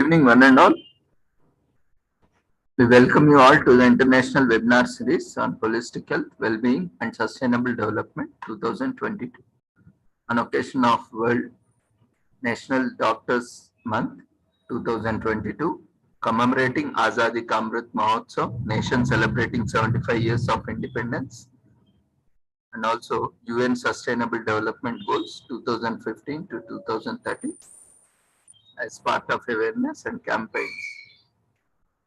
evening, one and all. We welcome you all to the international webinar series on holistic health, well-being, and sustainable development 2022 on occasion of World National Doctors Month 2022, commemorating Azadi Ka Amrit Mahotsav, nation celebrating 75 years of independence, and also UN Sustainable Development Goals 2015 to 2030 as part of awareness and campaigns.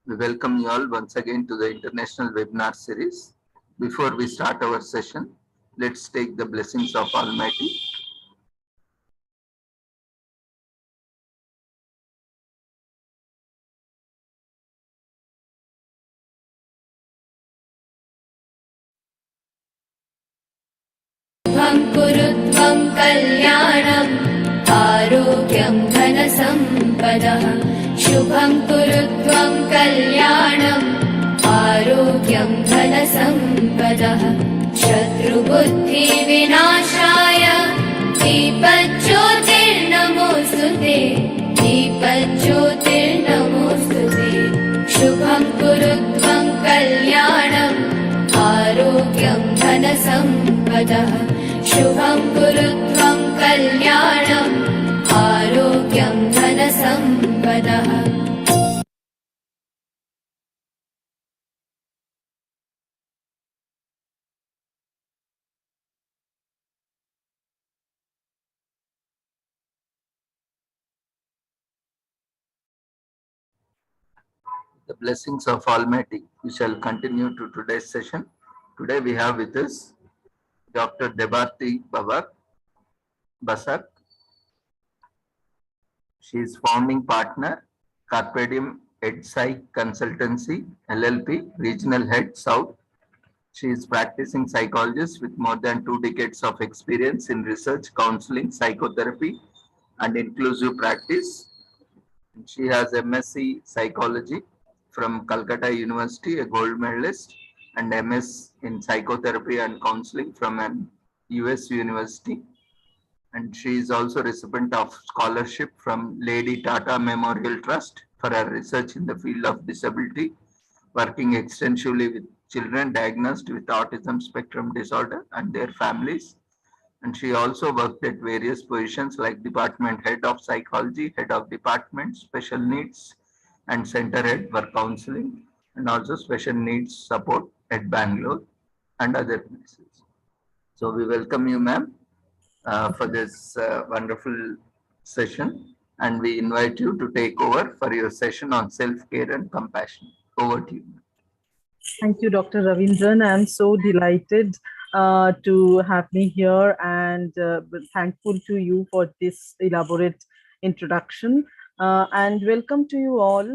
We welcome you all once again to the international webinar series. Before we start our session, let's take the blessings of Almighty. कुरुत्वं कल्याणम् आरोग्यं धनसम्पदः शुभं कुरुत्वं कल्याणम् आरोग्यं धनसम्पदः शत्रुबुद्धिविनाशाय दीपज्योतिर्नमोऽस्तुते दीपज्योतिर्नमोऽस्तुते शुभं कुरुत्वं कल्याणम् आरोग्यं धनसम्पदः शुभं कुरुत्वं कल्याणम् आरोग्यं धनसम्पदः The blessings of Almighty. We shall continue to today's session. Today we have with us Dr. Debarti Basak. She is founding partner, Carpedium EdPsych Consultancy, LLP, Regional Head South. She is practicing psychologist with more than 2 decades of experience in research, counseling, psychotherapy, and inclusive practice. She has MSc Psychology from Calcutta University, a gold medalist, and MS in Psychotherapy and Counseling from an US University. And she is also recipient of scholarship from Lady Tata Memorial Trust for her research in the field of disability, working extensively with children diagnosed with autism spectrum disorder and their families. And she also worked at various positions like department head of psychology, head of department, special needs, and center head for counseling, and also special needs support at Bangalore and other places. So we welcome you, ma'am, for this wonderful session, and we invite you to take over for your session on self-care and compassion. Over to you. Thank you, Dr. Ravindran. I'm so delighted to have me here and thankful to you for this elaborate introduction. And welcome to you all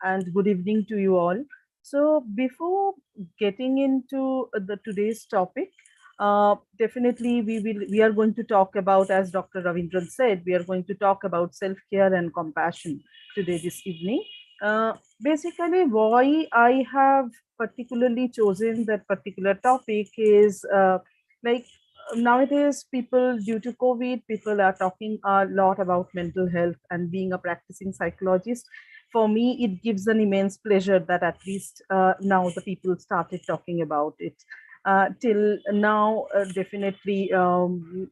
and good evening to you all. So before getting into today's topic, definitely we are going to talk about, as Dr. Ravindran said, we are going to talk about self-care and compassion today this evening. Basically, why I have particularly chosen that particular topic is like nowadays people, due to COVID, people are talking a lot about mental health, and being a practicing psychologist, for me, it gives an immense pleasure that at least now the people started talking about it. Till now, definitely,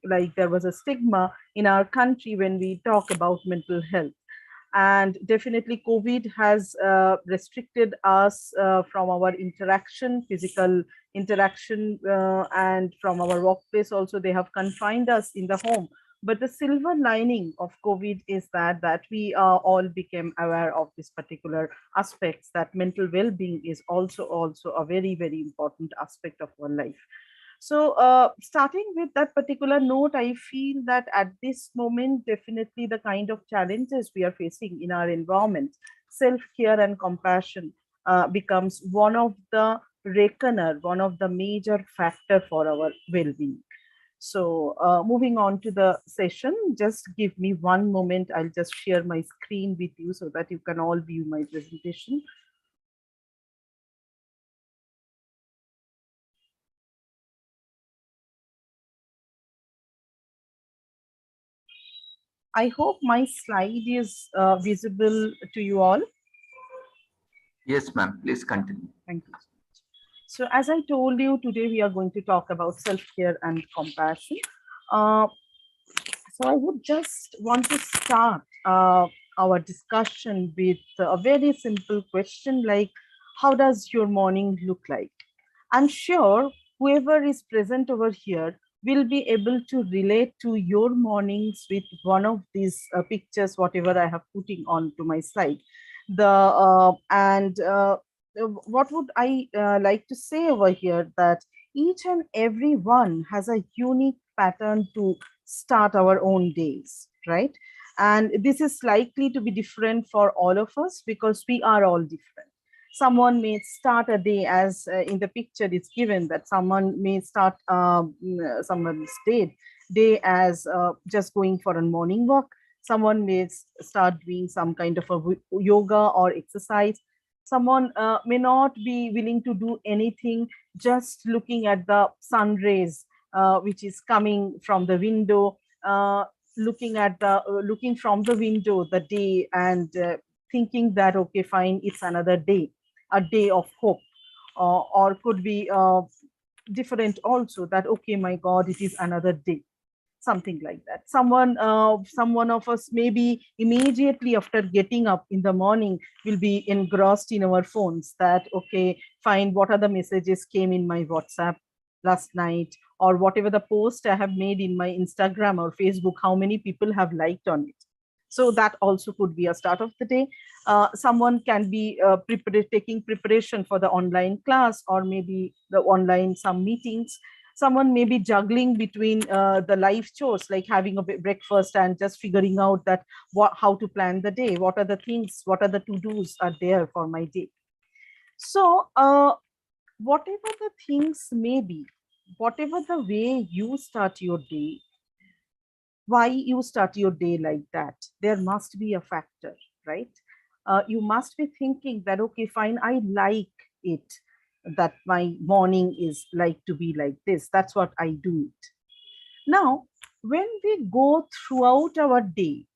like there was a stigma in our country when we talk about mental health. And definitely COVID has restricted us from our interaction, physical interaction, and from our workplace also. They have confined us in the home. But the silver lining of COVID is that we all became aware of this particular aspects, that mental well-being is also a very, very important aspect of our life. So starting with that particular note, I feel that at this moment, definitely the kind of challenges we are facing in our environment, self-care and compassion becomes one of the reckoner, one of the major factor for our well-being. So moving on to the session, just give me one moment. I'll just share my screen with you so that you can all view my presentation. I hope my slide is visible to you all. Yes, ma'am. Please continue. Thank you. So as I told you, today we are going to talk about self-care and compassion. Uh, so I would just want to start our discussion with a very simple question like, how does your morning look like? I'm sure whoever is present over here will be able to relate to your mornings with one of these pictures, whatever I have putting on to my slide. What would I like to say over here, that each and every one has a unique pattern to start our own days, right? And this is likely to be different for all of us because we are all different. Someone may start a day as in the picture is given, that someone may start someone's day as just going for a morning walk. Someone may start doing some kind of a yoga or exercise. Someone may not be willing to do anything, just looking at the sun rays which is coming from the window, looking from the window the day, and thinking that okay, fine, it's another day, a day of hope. Or could be different also, that okay, my God, it is another day, something like that. Someone of us maybe immediately after getting up in the morning will be engrossed in our phones, that okay, fine, what are the messages came in my WhatsApp last night, or whatever the post I have made in my Instagram or Facebook, how many people have liked on it. So that also could be a start of the day. Someone can be taking preparation for the online class, or maybe the online some meetings. Someone may be juggling between the life chores, like having a breakfast and just figuring out that how to plan the day, what are the things, what are the to-dos are there for my day. So whatever the things may be, whatever the way you start your day, why you start your day like that, there must be a factor, right? You must be thinking that okay, fine, I like it, that my morning is like to be like this, that's what I do it. Now when we go throughout our day,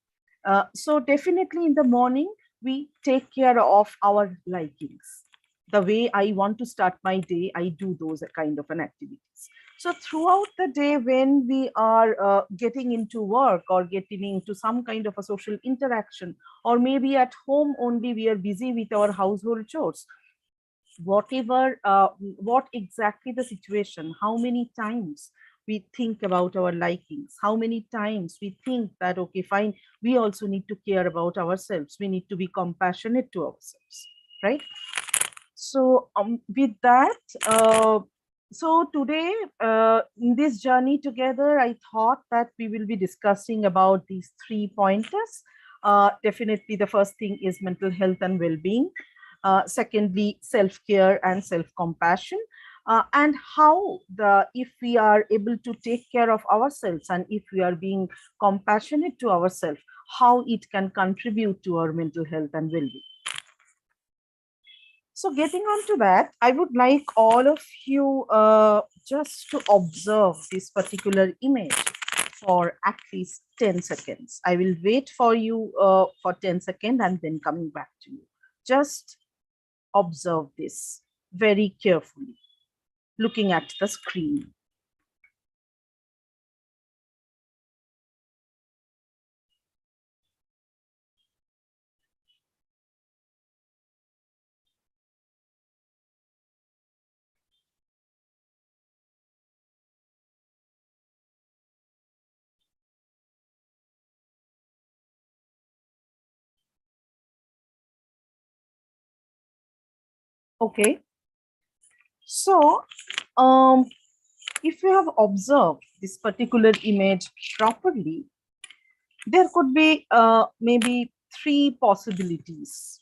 so definitely in the morning we take care of our likings. The way I want to start my day, I do those kind of an activities. So throughout the day, when we are getting into work or getting into some kind of a social interaction, or maybe at home only we are busy with our household chores, whatever what exactly the situation, how many times we think about our likings, how many times we think that okay, fine, we also need to care about ourselves, we need to be compassionate to ourselves, right? So with that, so today in this journey together, I thought that we will be discussing about these 3 pointers. Definitely the first thing is mental health and well-being. Secondly, self-care and self-compassion. And how if we are able to take care of ourselves, and if we are being compassionate to ourselves, how it can contribute to our mental health and well-being. So getting on to that, I would like all of you just to observe this particular image for at least 10 seconds. I will wait for you for 10 seconds and then coming back to you. Just observe this very carefully, looking at the screen. Okay. So, if you have observed this particular image properly, there could be maybe 3 possibilities.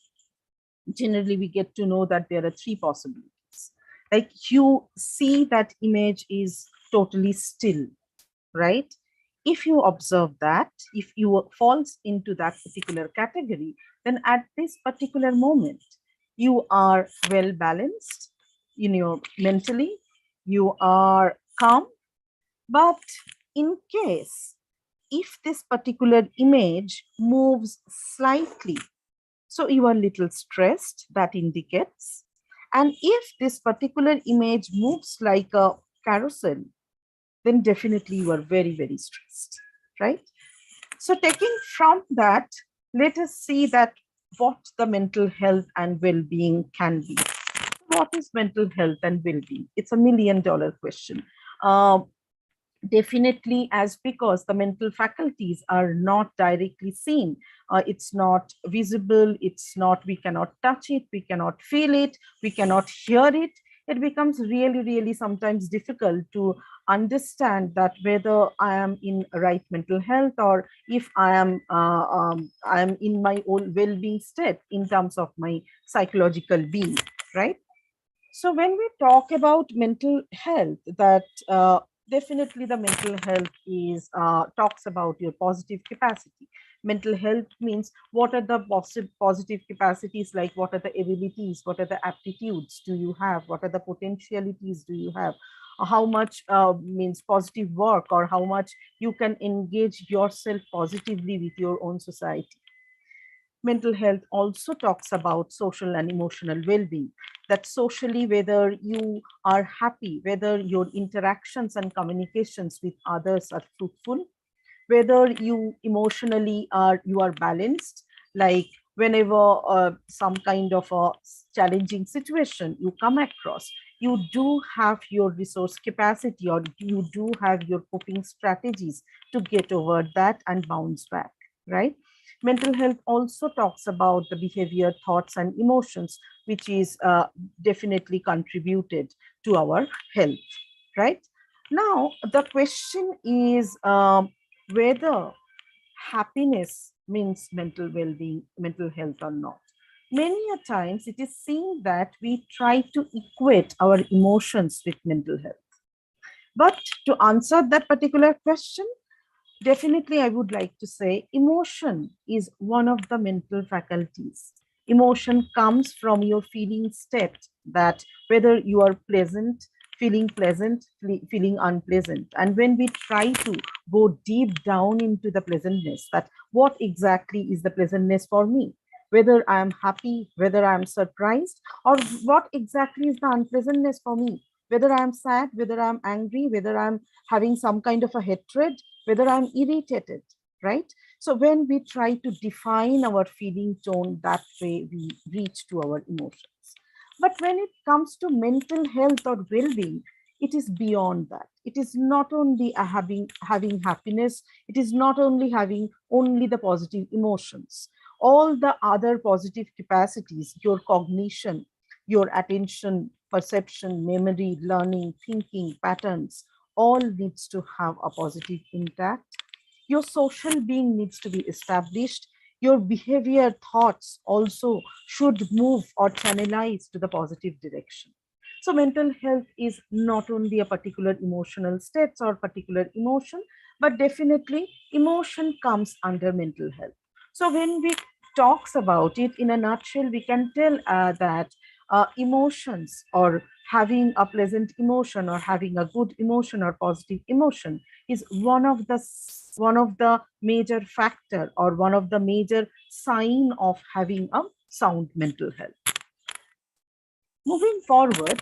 Generally, we get to know that there are 3 possibilities. Like you see that image is totally still, right? If you observe that, if you falls into that particular category, then at this particular moment, you are well balanced in your mentally, you are calm. But in case if this particular image moves slightly, so you are a little stressed, that indicates. And if this particular image moves like a carousel, then definitely you are very, very stressed, right? So taking from that, let us see that what the mental health and well-being can be. What is mental health and well-being? It's a $1,000,000 question. Definitely, as because the mental faculties are not directly seen, it's not visible, it's not, we cannot touch it, we cannot feel it, we cannot hear it. It becomes really, really sometimes difficult to understand that whether I am in right mental health, or if I am in my own well-being state in terms of my psychological being, right? So when we talk about mental health, that definitely the mental health is talks about your positive capacity. Mental health means what are the positive capacities, like what are the abilities, what are the aptitudes do you have, what are the potentialities do you have, how much means positive work, or how much you can engage yourself positively with your own society. Mental health also talks about social and emotional well-being, that socially, whether you are happy, whether your interactions and communications with others are fruitful, whether you emotionally are, you are balanced, like whenever some kind of a challenging situation you come across, you do have your resource capacity, or you do have your coping strategies to get over that and bounce back, right? Mental health also talks about the behavior, thoughts, and emotions, which is definitely contributed to our health, right? Now, the question is whether happiness means mental well-being, mental health or not. Many a times it is seen that we try to equate our emotions with mental health. But to answer that particular question, definitely, I would like to say emotion is one of the mental faculties. Emotion comes from your feeling state, that whether you are pleasant, feeling unpleasant. And when we try to go deep down into the pleasantness, that what exactly is the pleasantness for me? Whether I am happy, whether I am surprised, or what exactly is the unpleasantness for me? Whether I am sad, whether I am angry, whether I am having some kind of a hatred, whether I'm irritated, right? So when we try to define our feeling tone, that way we reach to our emotions. But when it comes to mental health or well-being, it is beyond that. It is not only having happiness, it is not only having only the positive emotions. All the other positive capacities, your cognition, your attention, perception, memory, learning, thinking, patterns, all needs to have a positive impact. Your social being needs to be established. Your behavior, thoughts also should move or channelize to the positive direction. So mental health is not only a particular emotional states or particular emotion, but definitely emotion comes under mental health. So when we talks about it in a nutshell, we can tell that emotions, or having a pleasant emotion, or having a good emotion or positive emotion, is one of the major factor, or one of the major sign of having a sound mental health. Moving forward,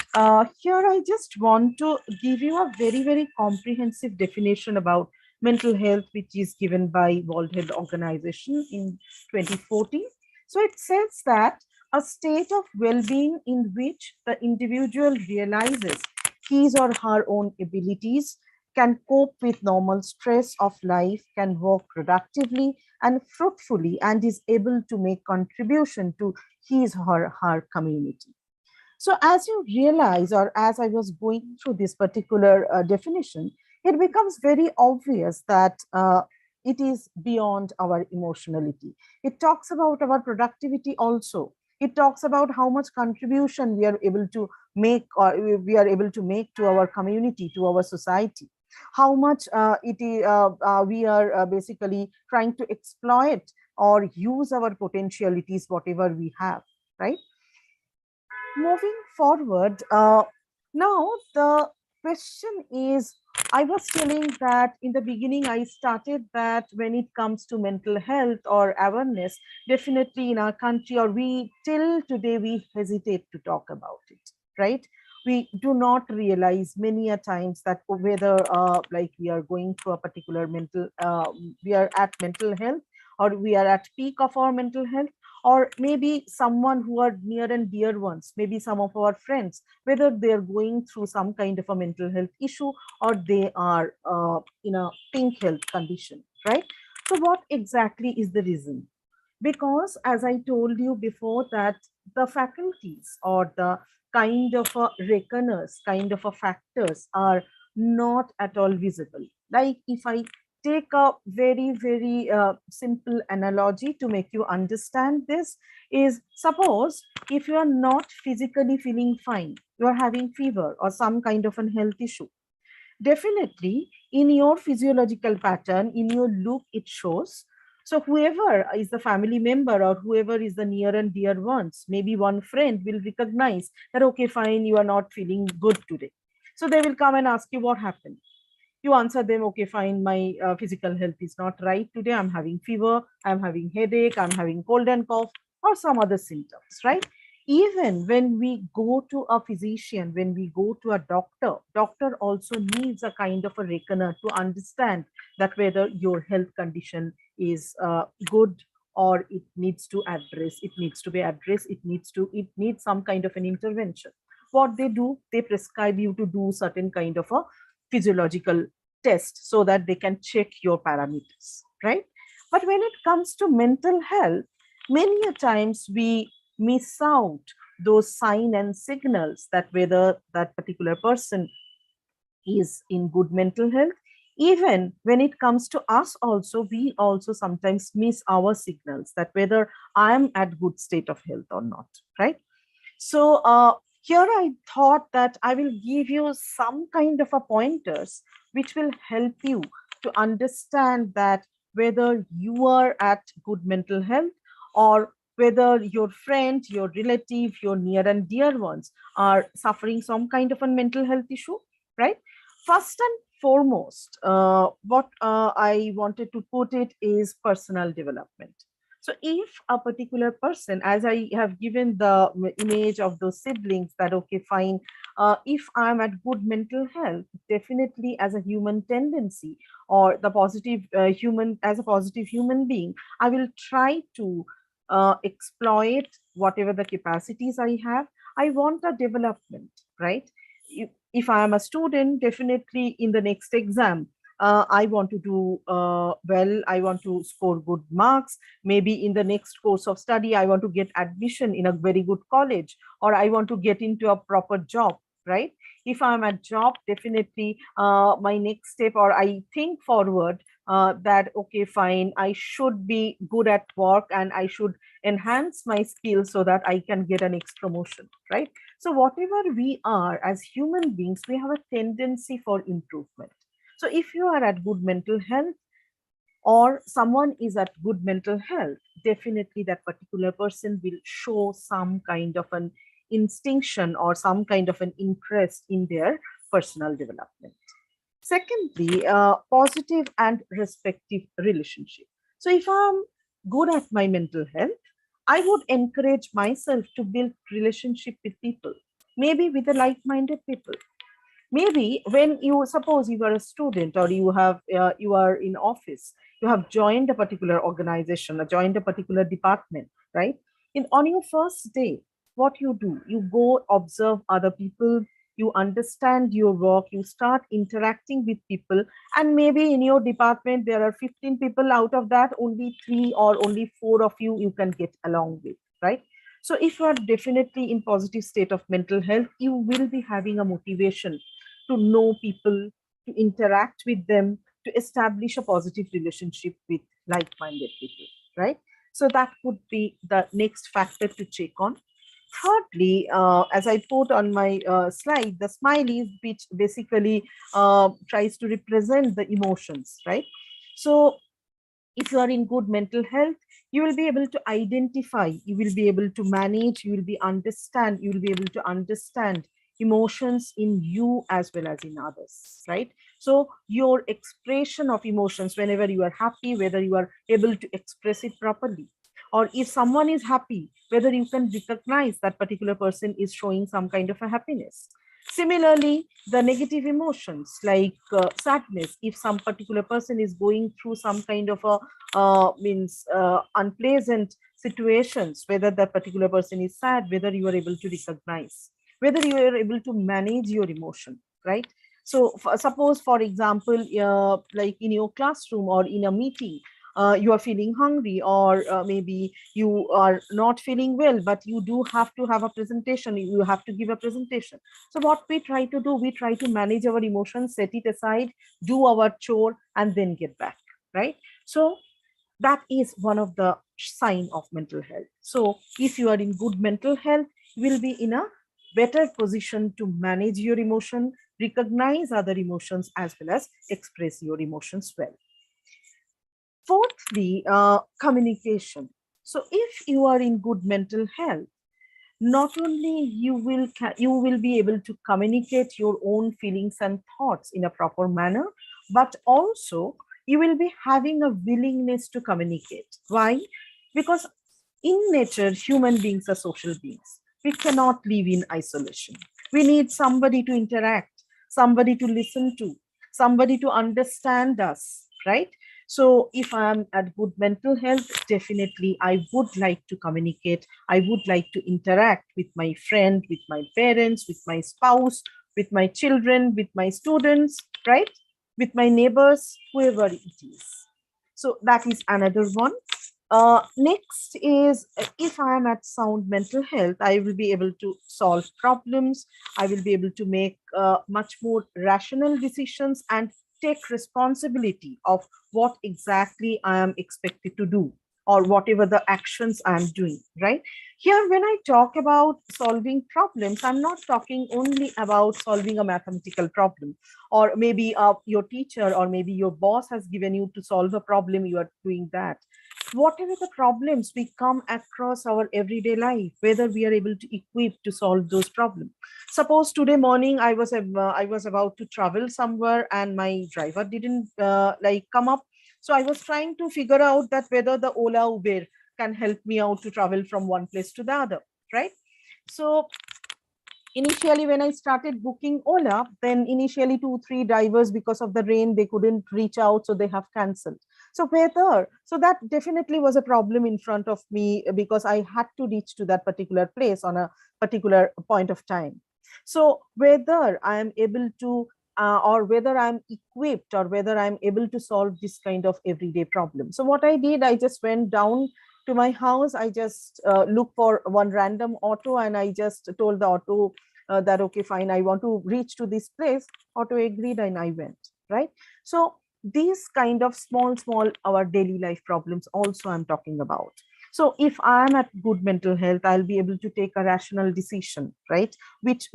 here I just want to give you a very, very comprehensive definition about mental health, which is given by World Health Organization in 2014. So it says that a state of well-being in which the individual realizes his or her own abilities, can cope with normal stress of life, can work productively and fruitfully, and is able to make contribution to his or her community. So as you realize, or as I was going through this particular definition, it becomes very obvious that it is beyond our emotionality. It talks about our productivity also. It talks about how much contribution we are able to make, or we are able to make to our community, to our society. How much we are basically trying to exploit or use our potentialities, whatever we have, right? Moving forward, now the question is, I was telling that in the beginning, I started that when it comes to mental health or awareness, definitely in our country, or we till today, we hesitate to talk about it, right? We do not realize many a times that whether like we are going through a particular mental, we are at mental health, or we are at peak of our mental health, or maybe someone who are near and dear ones, maybe some of our friends, whether they're going through some kind of a mental health issue, or they are in a pink health condition, right? So what exactly is the reason? Because as I told you before, that the faculties or the kind of a reckoners, kind of a factors are not at all visible. Like if I take a very simple analogy to make you understand this, is suppose if you are not physically feeling fine, you are having fever or some kind of a health issue, definitely in your physiological pattern, in your look, it shows. So whoever is the family member or whoever is the near and dear ones, maybe one friend will recognize that, okay, fine, you are not feeling good today. So they will come and ask you what happened. You answer them, okay, fine, my physical health is not right today. I'm having fever, I'm having headache, I'm having cold and cough, or some other symptoms, right? Even when we go to a physician, when we go to a doctor, doctor also needs a kind of a reckoner to understand that whether your health condition is good, or it needs to address, it needs to be addressed, it needs some kind of an intervention. What they do, they prescribe you to do certain kind of a physiological test so that they can check your parameters, right? But when it comes to mental health, many a times we miss out those sign and signals that whether that particular person is in good mental health. Even when it comes to us also, we also sometimes miss our signals that whether I am at good state of health or not, right? So here I thought that I will give you some kind of a pointers which will help you to understand that whether you are at good mental health, or whether your friend, your relative, your near and dear ones are suffering some kind of a mental health issue, right? First and foremost, what I wanted to put it is personal development. So if a particular person, as I have given the image of those siblings, that okay, fine, if I'm at good mental health, definitely as a human tendency, or the positive human, as a positive human being, I will try to exploit whatever the capacities I have. I want a development, right? If I am a student, definitely in the next exam, I want to do well, I want to score good marks. Maybe in the next course of study, I want to get admission in a very good college, or I want to get into a proper job, right? If I'm at job, definitely my next step, or I think forward that, okay, fine, I should be good at work and I should enhance my skills so that I can get a next promotion, right? So whatever we are as human beings, we have a tendency for improvement. So if you are at good mental health, or someone is at good mental health, definitely that particular person will show some kind of an instinction or some kind of an interest in their personal development. Secondly, positive and respective relationship. So if I'm good at my mental health, I would encourage myself to build relationship with people, maybe with the like-minded people. Maybe when you suppose you are a student, or you are in office, you have joined a particular organization or joined a particular department, right? In on your first day, what you do, you go observe other people, you understand your work, you start interacting with people, and maybe in your department there are 15 people, out of that only 3 or only 4 of you can get along with, right? So if you are definitely in positive state of mental health, you will be having a motivation to know people, to interact with them, to establish a positive relationship with like-minded people, right? So that would be the next factor to check on. Thirdly, as I put on my slide, the smiley, which basically tries to represent the emotions, right? So if you are in good mental health, you will be able to identify, you will be able to manage, you will be able to understand emotions in you as well as in others, right? So your expression of emotions, whenever you are happy, whether you are able to express it properly, or if someone is happy, whether you can recognize that particular person is showing some kind of a happiness. Similarly, the negative emotions like sadness, if some particular person is going through some kind of a unpleasant situations, whether that particular person is sad, whether you are able to recognize, whether you are able to manage your emotion, right? So suppose, for example, like in your classroom or in a meeting, you are feeling hungry, or maybe you are not feeling well, but you do have to have a presentation, you have to give a presentation. So what we try to do, we try to manage our emotions, set it aside, do our chore, and then get back, right? So that is one of the sign of mental health. So if you are in good mental health, you will be in a better position to manage your emotion, recognize other emotions, as well as express your emotions well. Fourthly, communication. So if you are in good mental health, not only you will be able to communicate your own feelings and thoughts in a proper manner, but also you will be having a willingness to communicate. Why? Because in nature, human beings are social beings. We cannot live in isolation. We need somebody to interact, somebody to listen to, somebody to understand us, right? So if I am at good mental health, definitely I would like to communicate. I would like to interact with my friend, with my parents, with my spouse, with my children, with my students, right? With my neighbors, whoever it is. So that is another one. Next is, if I am at sound mental health, I will be able to solve problems. I will be able to make much more rational decisions and take responsibility of what exactly I am expected to do, or whatever the actions I am doing, right? Here, when I talk about solving problems, I'm not talking only about solving a mathematical problem, or maybe your teacher or maybe your boss has given you to solve a problem, you are doing that. Whatever the problems we come across our everyday life, whether we are able to equip to solve those problems. Suppose today morning I was about to travel somewhere and my driver didn't like come up. So I was trying to figure out that whether the Ola Uber can help me out to travel from one place to the other, right? So initially when I started booking Ola, then initially 2 3 drivers, because of the rain, they couldn't reach out, so they have cancelled. So whether, so that definitely was a problem in front of me, because I had to reach to that particular place on a particular point of time. So whether I am able to or whether I'm equipped, or whether I'm able to solve this kind of everyday problem. So what I did, I just went down to my house. I just looked for one random auto, and I just told the auto that, okay, fine, I want to reach to this place. Auto agreed and I went, right? So these kind of small, our daily life problems also I'm talking about. So if I am at good mental health, I'll be able to take a rational decision, right? Which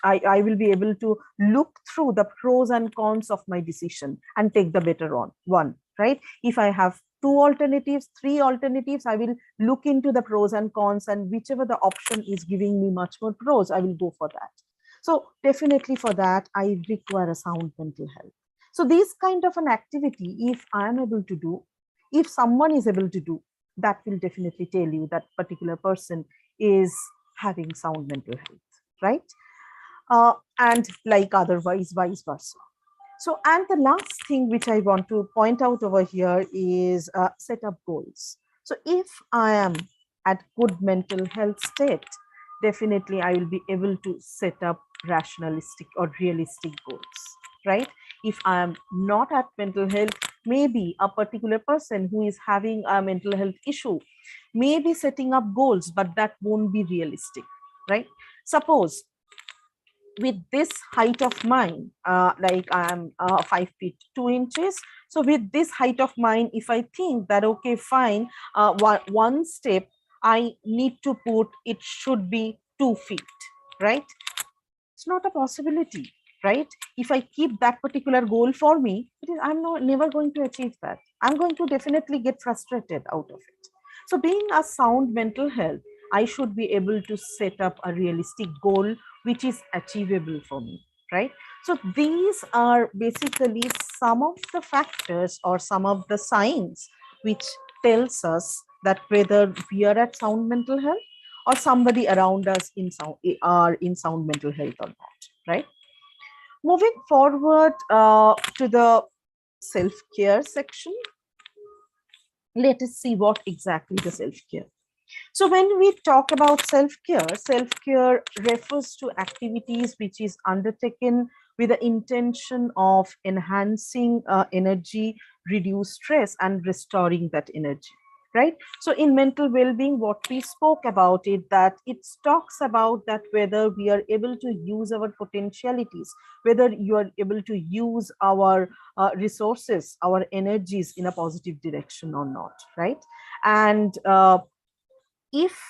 I will be able to look through the pros and cons of my decision and take the better one, right? If I have 2 alternatives, 3 alternatives, I will look into the pros and cons, and whichever the option is giving me much more pros, I will go for that. So definitely for that, I require a sound mental health. So this kind of an activity, if I am able to do, if someone is able to do, that will definitely tell you that particular person is having sound mental health, right? And like otherwise, vice versa. So, and the last thing which I want to point out over here is set up goals. So if I am at good mental health state, definitely I will be able to set up rationalistic or realistic goals, right? If I am not at mental health, maybe a particular person who is having a mental health issue may be setting up goals, but that won't be realistic, right? Suppose with this height of mine, like I am 5 feet 2 inches. So with this height of mine, if I think that, okay, fine, one step I need to put, it should be 2 feet, right? It's not a possibility, right? If I keep that particular goal for me, I'm never going to achieve that. I'm going to definitely get frustrated out of it. So being a sound mental health, I should be able to set up a realistic goal which is achievable for me, right? So these are basically some of the factors or some of the signs which tells us that whether we are at sound mental health or somebody around us are in sound mental health or not, right? Moving forward to the self-care section, let us see what exactly the self-care. So when we talk about self-care refers to activities which is undertaken with the intention of enhancing energy, reduce stress, and restoring that energy, right? So in mental well-being, what we spoke about it, that it talks about that whether we are able to use our potentialities, whether you are able to use our resources, our energies in a positive direction or not, right? And if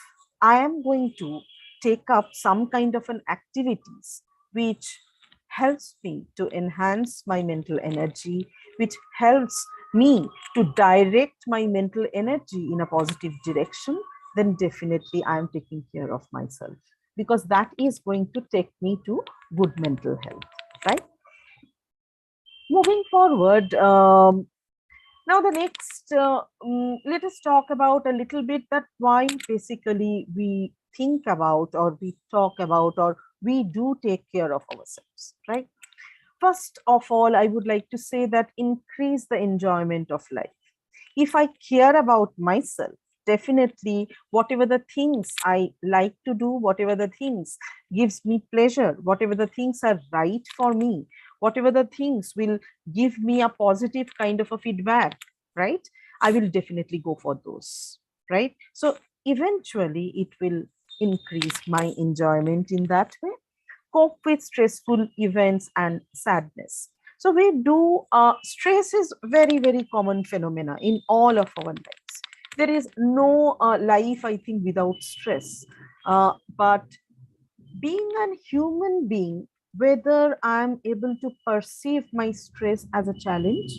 I am going to take up some kind of an activities which helps me to enhance my mental energy, which helps me to direct my mental energy in a positive direction, then definitely I am taking care of myself, because that is going to take me to good mental health, right? Moving forward, now the next, let us talk about a little bit that why basically we think about or we talk about or we do take care of ourselves, right? First of all, I would like to say that increase the enjoyment of life. If I care about myself, definitely whatever the things I like to do, whatever the things gives me pleasure, whatever the things are right for me, whatever the things will give me a positive kind of a feedback, right? I will definitely go for those, right? So eventually it will increase my enjoyment in that way. Cope with stressful events and sadness. So we do, stress is very common phenomena in all of our lives. There is no life, I think, without stress. But being a human being, whether I'm able to perceive my stress as a challenge,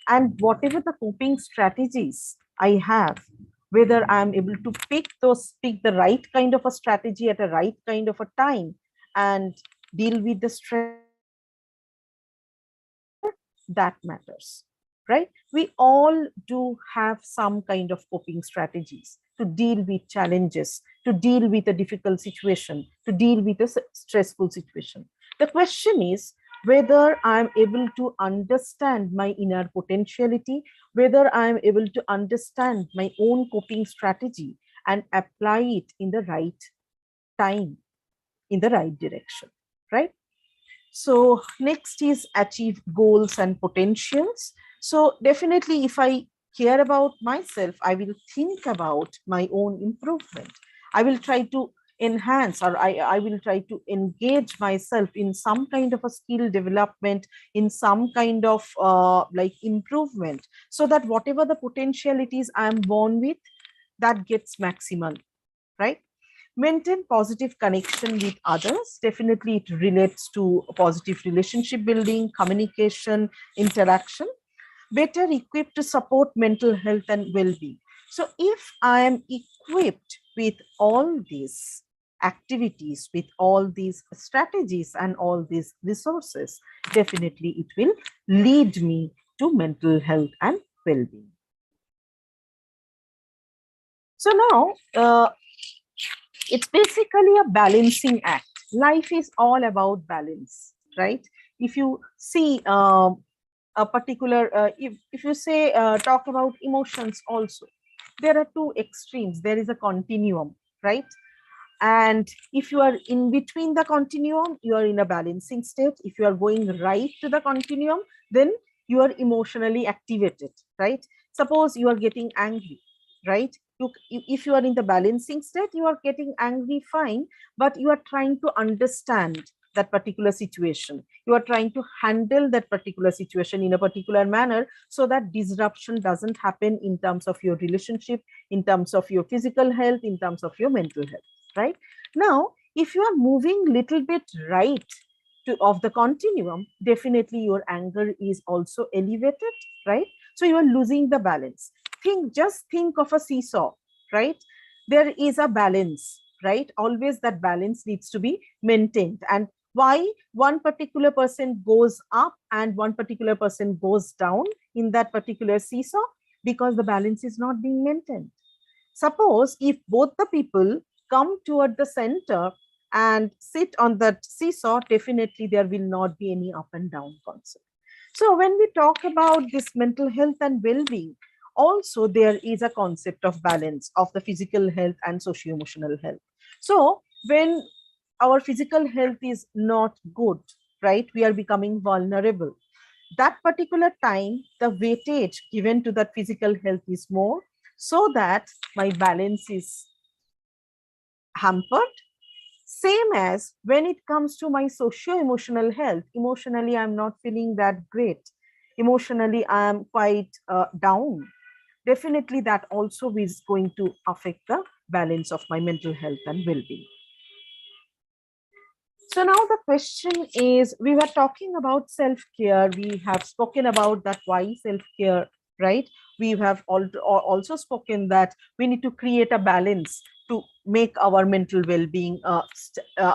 and whatever the coping strategies I have, whether I'm able to pick the right kind of a strategy at a right kind of a time and deal with the stress, that matters, right? We all do have some kind of coping strategies to deal with challenges, to deal with a difficult situation, to deal with a stressful situation. The question is whether I'm able to understand my inner potentiality, whether I'm able to understand my own coping strategy and apply it in the right time, in the right direction, right? So next is achieve goals and potentials. So definitely if I care about myself, I will think about my own improvement. I will try to enhance, or I will try to engage myself in some kind of a skill development, in some kind of like improvement, so that whatever the potentialities I am born with, that gets maximal, right? Maintain positive connection with others. Definitely it relates to positive relationship building, communication, interaction. Better equipped to support mental health and well-being. So if I am equipped with all these activities, with all these strategies and all these resources, definitely it will lead me to mental health and well-being. So now, it's basically a balancing act. Life is all about balance, right? If you see a particular, if you say, talk about emotions also, there are two extremes. There is a continuum, right? And if you are in between the continuum, you are in a balancing state. If you are going right to the continuum, then you are emotionally activated, right? Suppose you are getting angry, right? If you are in the balancing state, you are getting angry, fine, but you are trying to understand that particular situation. You are trying to handle that particular situation in a particular manner so that disruption doesn't happen in terms of your relationship, in terms of your physical health, in terms of your mental health, right? Now, if you are moving little bit right of the continuum, definitely your anger is also elevated, right? So you are losing the balance. Just think of a seesaw, right? There is a balance, right? Always that balance needs to be maintained. And Why one particular person goes up and one particular person goes down in that particular seesaw? Because the balance is not being maintained. Suppose if both the people come toward the center and sit on that seesaw, definitely there will not be any up and down concept. So when we talk about this mental health and well-being, also there is a concept of balance of the physical health and socio-emotional health. So when our physical health is not good, right, we are becoming vulnerable. That particular time, the weightage given to that physical health is more, so that my balance is hampered. Same as when it comes to my socio-emotional health, emotionally I'm not feeling that great, emotionally I am quite down, definitely that also is going to affect the balance of my mental health and well-being. So now the question is, we were talking about self-care. We have spoken about that why self-care, right? We have also spoken that we need to create a balance to make our mental well-being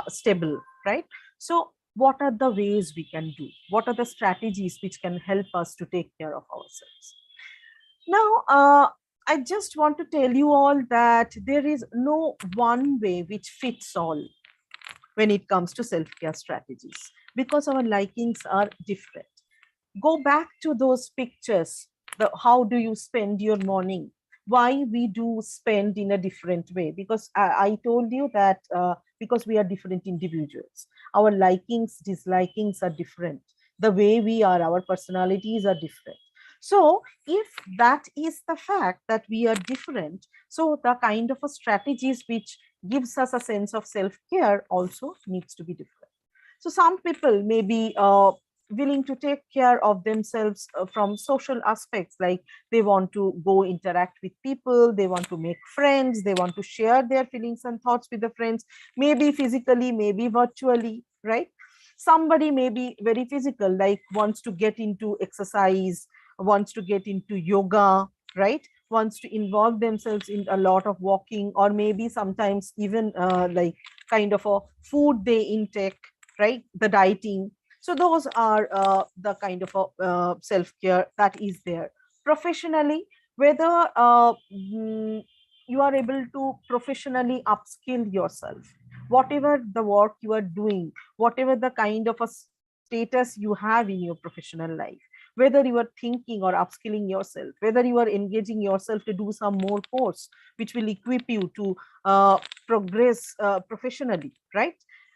stable, right? So what are the ways we can do? What are the strategies which can help us to take care of ourselves? Now, I just want to tell you all that there is no one way which fits all when it comes to self-care strategies, because our likings are different. Go back to those pictures. How do you spend your morning? Why we do spend in a different way? Because I told you that because we are different individuals, our likings, dislikings are different. The way we are, our personalities are different. So if that is the fact that we are different, so the kind of a strategies which gives us a sense of self-care also needs to be different. So some people may be willing to take care of themselves from social aspects, like they want to go interact with people, they want to make friends, they want to share their feelings and thoughts with the friends, maybe physically, maybe virtually, right? Somebody may be very physical, like wants to get into exercise, wants to get into yoga, right? Wants to involve themselves in a lot of walking, or maybe sometimes even like kind of a food they intake, right? The dieting. So those are the kind of self-care that is there. Professionally, whether you are able to professionally upskill yourself, whatever the work you are doing, whatever the kind of a status you have in your professional life, whether you are thinking or upskilling yourself, whether you are engaging yourself to do some more course which will equip you to progress professionally, right?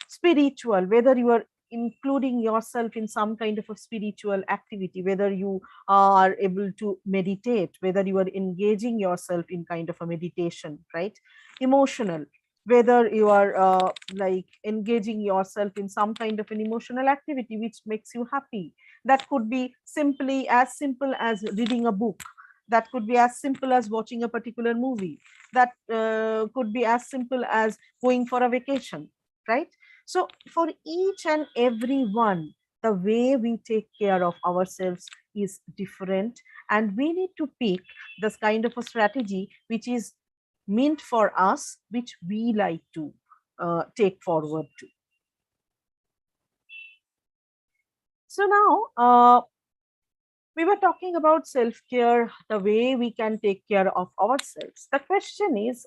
Spiritual, whether you are including yourself in some kind of a spiritual activity, whether you are able to meditate, whether you are engaging yourself in kind of a meditation, right? Emotional, whether you are like engaging yourself in some kind of an emotional activity which makes you happy. That could be as simple as reading a book, that could be as simple as watching a particular movie, that could be as simple as going for a vacation, right? So for each and every one, the way we take care of ourselves is different, and we need to pick this kind of a strategy which is meant for us, which we like to take forward to. So now we were talking about self-care, the way we can take care of ourselves. The question is,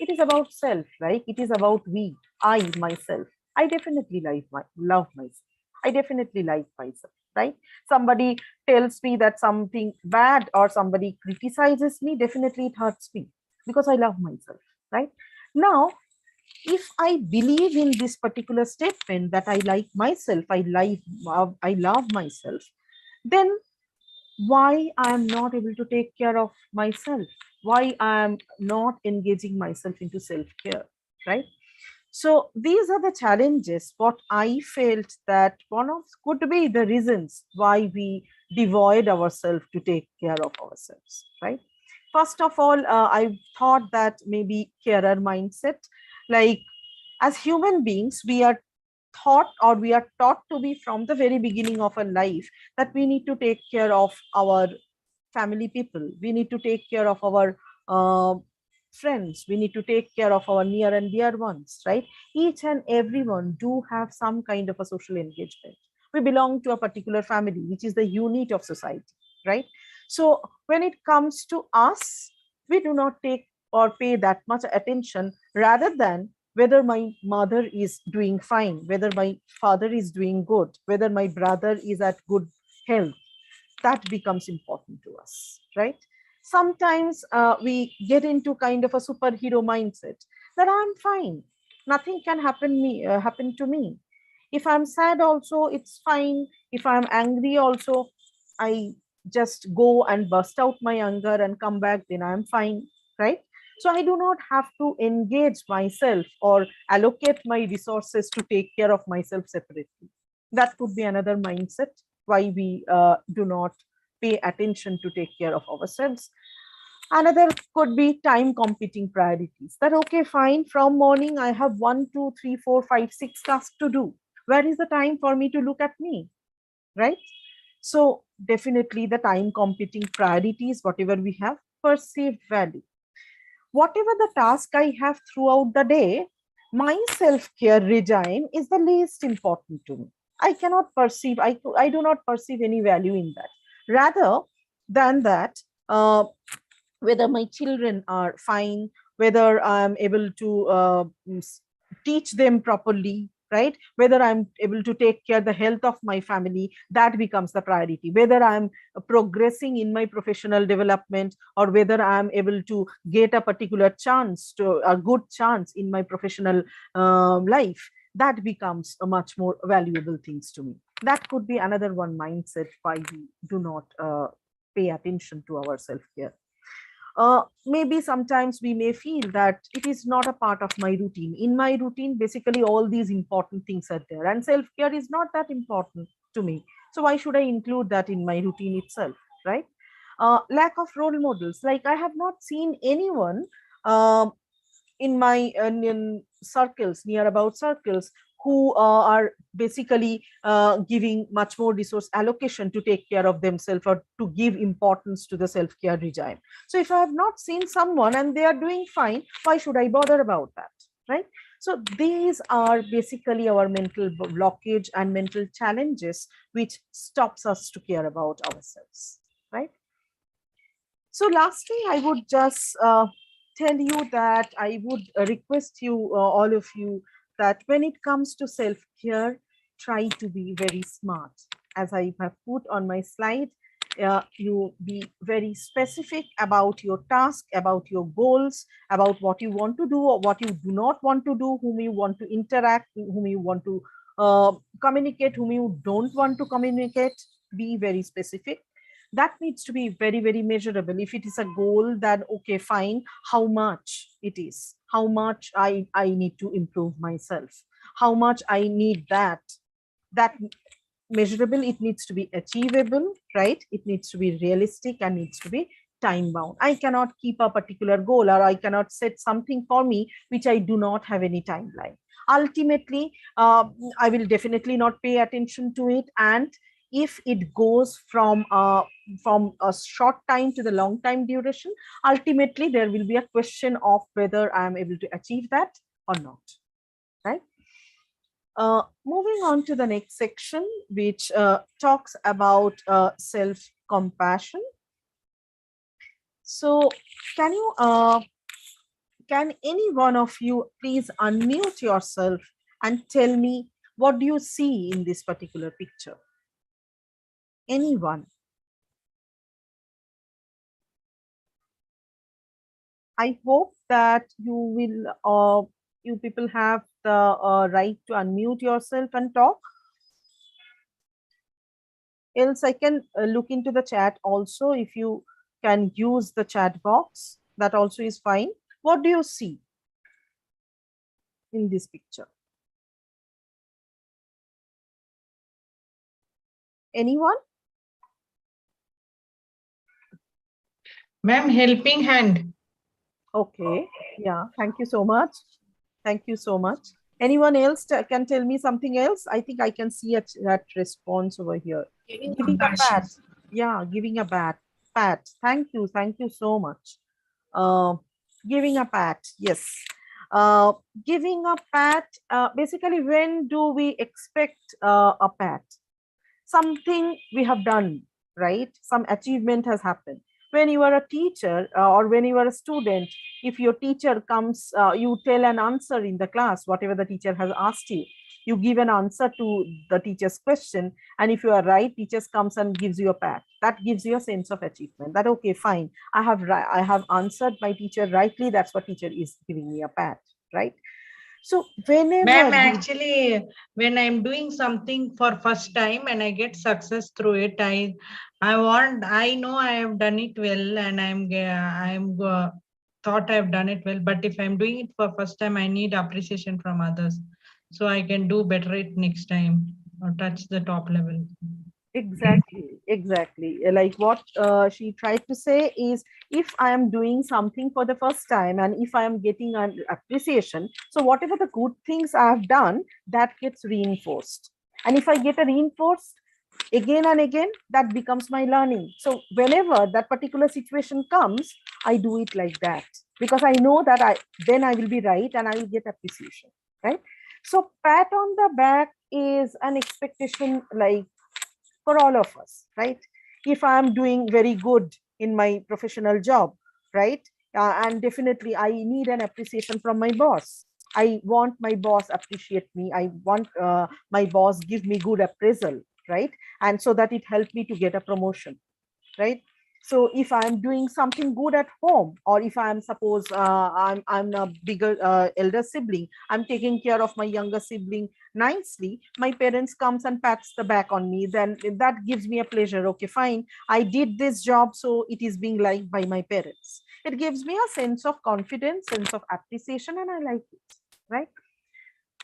it is about self, right? It is about we, I, myself. I definitely love myself. I definitely like myself, right? Somebody tells me that something bad or somebody criticizes me, definitely it hurts me because I love myself, right? Now, if I believe in this particular statement that I like myself, I love myself, then why I am not able to take care of myself, why I am not engaging myself into self-care, right? So these are the challenges, what I felt that one of could be the reasons why we devoid ourselves to take care of ourselves, right? First of all, I thought that maybe carer mindset, like as human beings, we are thought or we are taught to be from the very beginning of our life that we need to take care of our family people, we need to take care of our friends, we need to take care of our near and dear ones, right? Each and everyone do have some kind of a social engagement. We belong to a particular family, which is the unit of society, right? So when it comes to us, we do not take or pay that much attention, rather than whether my mother is doing fine, whether my father is doing good, whether my brother is at good health. That becomes important to us, right? Sometimes we get into kind of a superhero mindset that I'm fine, nothing can happen to me. If I'm sad also, it's fine. If I'm angry also, I just go and burst out my anger and come back, then I'm fine, right? So I do not have to engage myself or allocate my resources to take care of myself separately. That could be another mindset why we do not pay attention to take care of ourselves. Another could be time competing priorities, that okay, fine, from morning I have 1 2 3 4 5 6 tasks to do. Where is the time for me to look at me, right? So definitely the time competing priorities, whatever we have, perceived value. Whatever the task I have throughout the day, my self-care regime is the least important to me. I cannot perceive, I do not perceive any value in that. Rather than that, whether my children are fine, whether I'm able to teach them properly, right? Whether I'm able to take care of the health of my family, that becomes the priority. Whether I'm progressing in my professional development, or whether I'm able to get a particular chance, to a good chance in my professional life, that becomes a much more valuable things to me. That could be another one mindset why we do not pay attention to our self-care. Maybe sometimes we may feel that it is not a part of my routine. In my routine, basically all these important things are there, and self-care is not that important to me. So why should I include that in my routine itself, right? Lack of role models. Like I have not seen anyone in my in circles, near about circles, who are basically giving much more resource allocation to take care of themselves, or to give importance to the self-care regime. So if I have not seen someone and they are doing fine, why should I bother about that, right? So these are basically our mental blockage and mental challenges which stops us to care about ourselves, right? So lastly, I would just tell you that I would request you, all of you, that when it comes to self-care, try to be very smart. As I have put on my slide, you be very specific about your task, about your goals, about what you want to do or what you do not want to do, whom you want to interact, whom you want to communicate, whom you don't want to communicate. Be very specific. That needs to be very, very measurable. If it is a goal, then okay, fine, how much it is, how much I need to improve myself, how much I need that measurable. It needs to be achievable, right? It needs to be realistic and needs to be time bound. I cannot keep a particular goal, or I cannot set something for me which I do not have any timeline. Ultimately, I will definitely not pay attention to it, and if it goes from a short time to the long time duration, ultimately there will be a question of whether I am able to achieve that or not, right? Moving on to the next section, which talks about self-compassion. So can any one of you please unmute yourself and tell me, what do you see in this particular picture? Anyone? I hope that you will, you people have the right to unmute yourself and talk. Else I can look into the chat also. If you can use the chat box, that also is fine. What do you see in this picture? Anyone? Ma'am, helping hand. Okay, yeah, thank you so much. Thank you so much. Anyone else can tell me something else? I think I can see that response over here. Giving Giving a compassion. pat. Yeah, giving a pat. Thank you so much. Giving a pat, yes. Giving a pat, basically, when do we expect a pat? Something we have done, right? Some achievement has happened. When you are a teacher or when you are a student, if your teacher comes, you tell an answer in the class, whatever the teacher has asked you, you give an answer to the teacher's question, and if you are right, teacher comes and gives you a pat. That gives you a sense of achievement, that okay, fine, I have answered my teacher rightly, that's what teacher is giving me a pat, right? So whenever Ma'am, actually, when I'm doing something for first time and I get success through it, I know I have done it well, and thought I've done it well. But if I'm doing it for first time, I need appreciation from others, so I can do better it next time or touch the top level. Exactly. Like what she tried to say is, if I am doing something for the first time and if I am getting an appreciation, so whatever the good things I have done, that gets reinforced. And if I get a reinforced again and again, that becomes my learning. So whenever that particular situation comes, I do it like that, because I know that then I will be right and I will get appreciation, right? So pat on the back is an expectation, like, for all of us, right? If I'm doing very good in my professional job, right? And definitely I need an appreciation from my boss. I want my boss appreciate me. I want my boss give me good appraisal, right? And so that it helped me to get a promotion, right? So if I'm doing something good at home, or if I'm suppose I'm a bigger elder sibling, I'm taking care of my younger sibling nicely, my parents comes and pats the back on me, then that gives me a pleasure. Okay, fine, I did this job, so it is being liked by my parents. It gives me a sense of confidence, sense of appreciation, and I like it, right?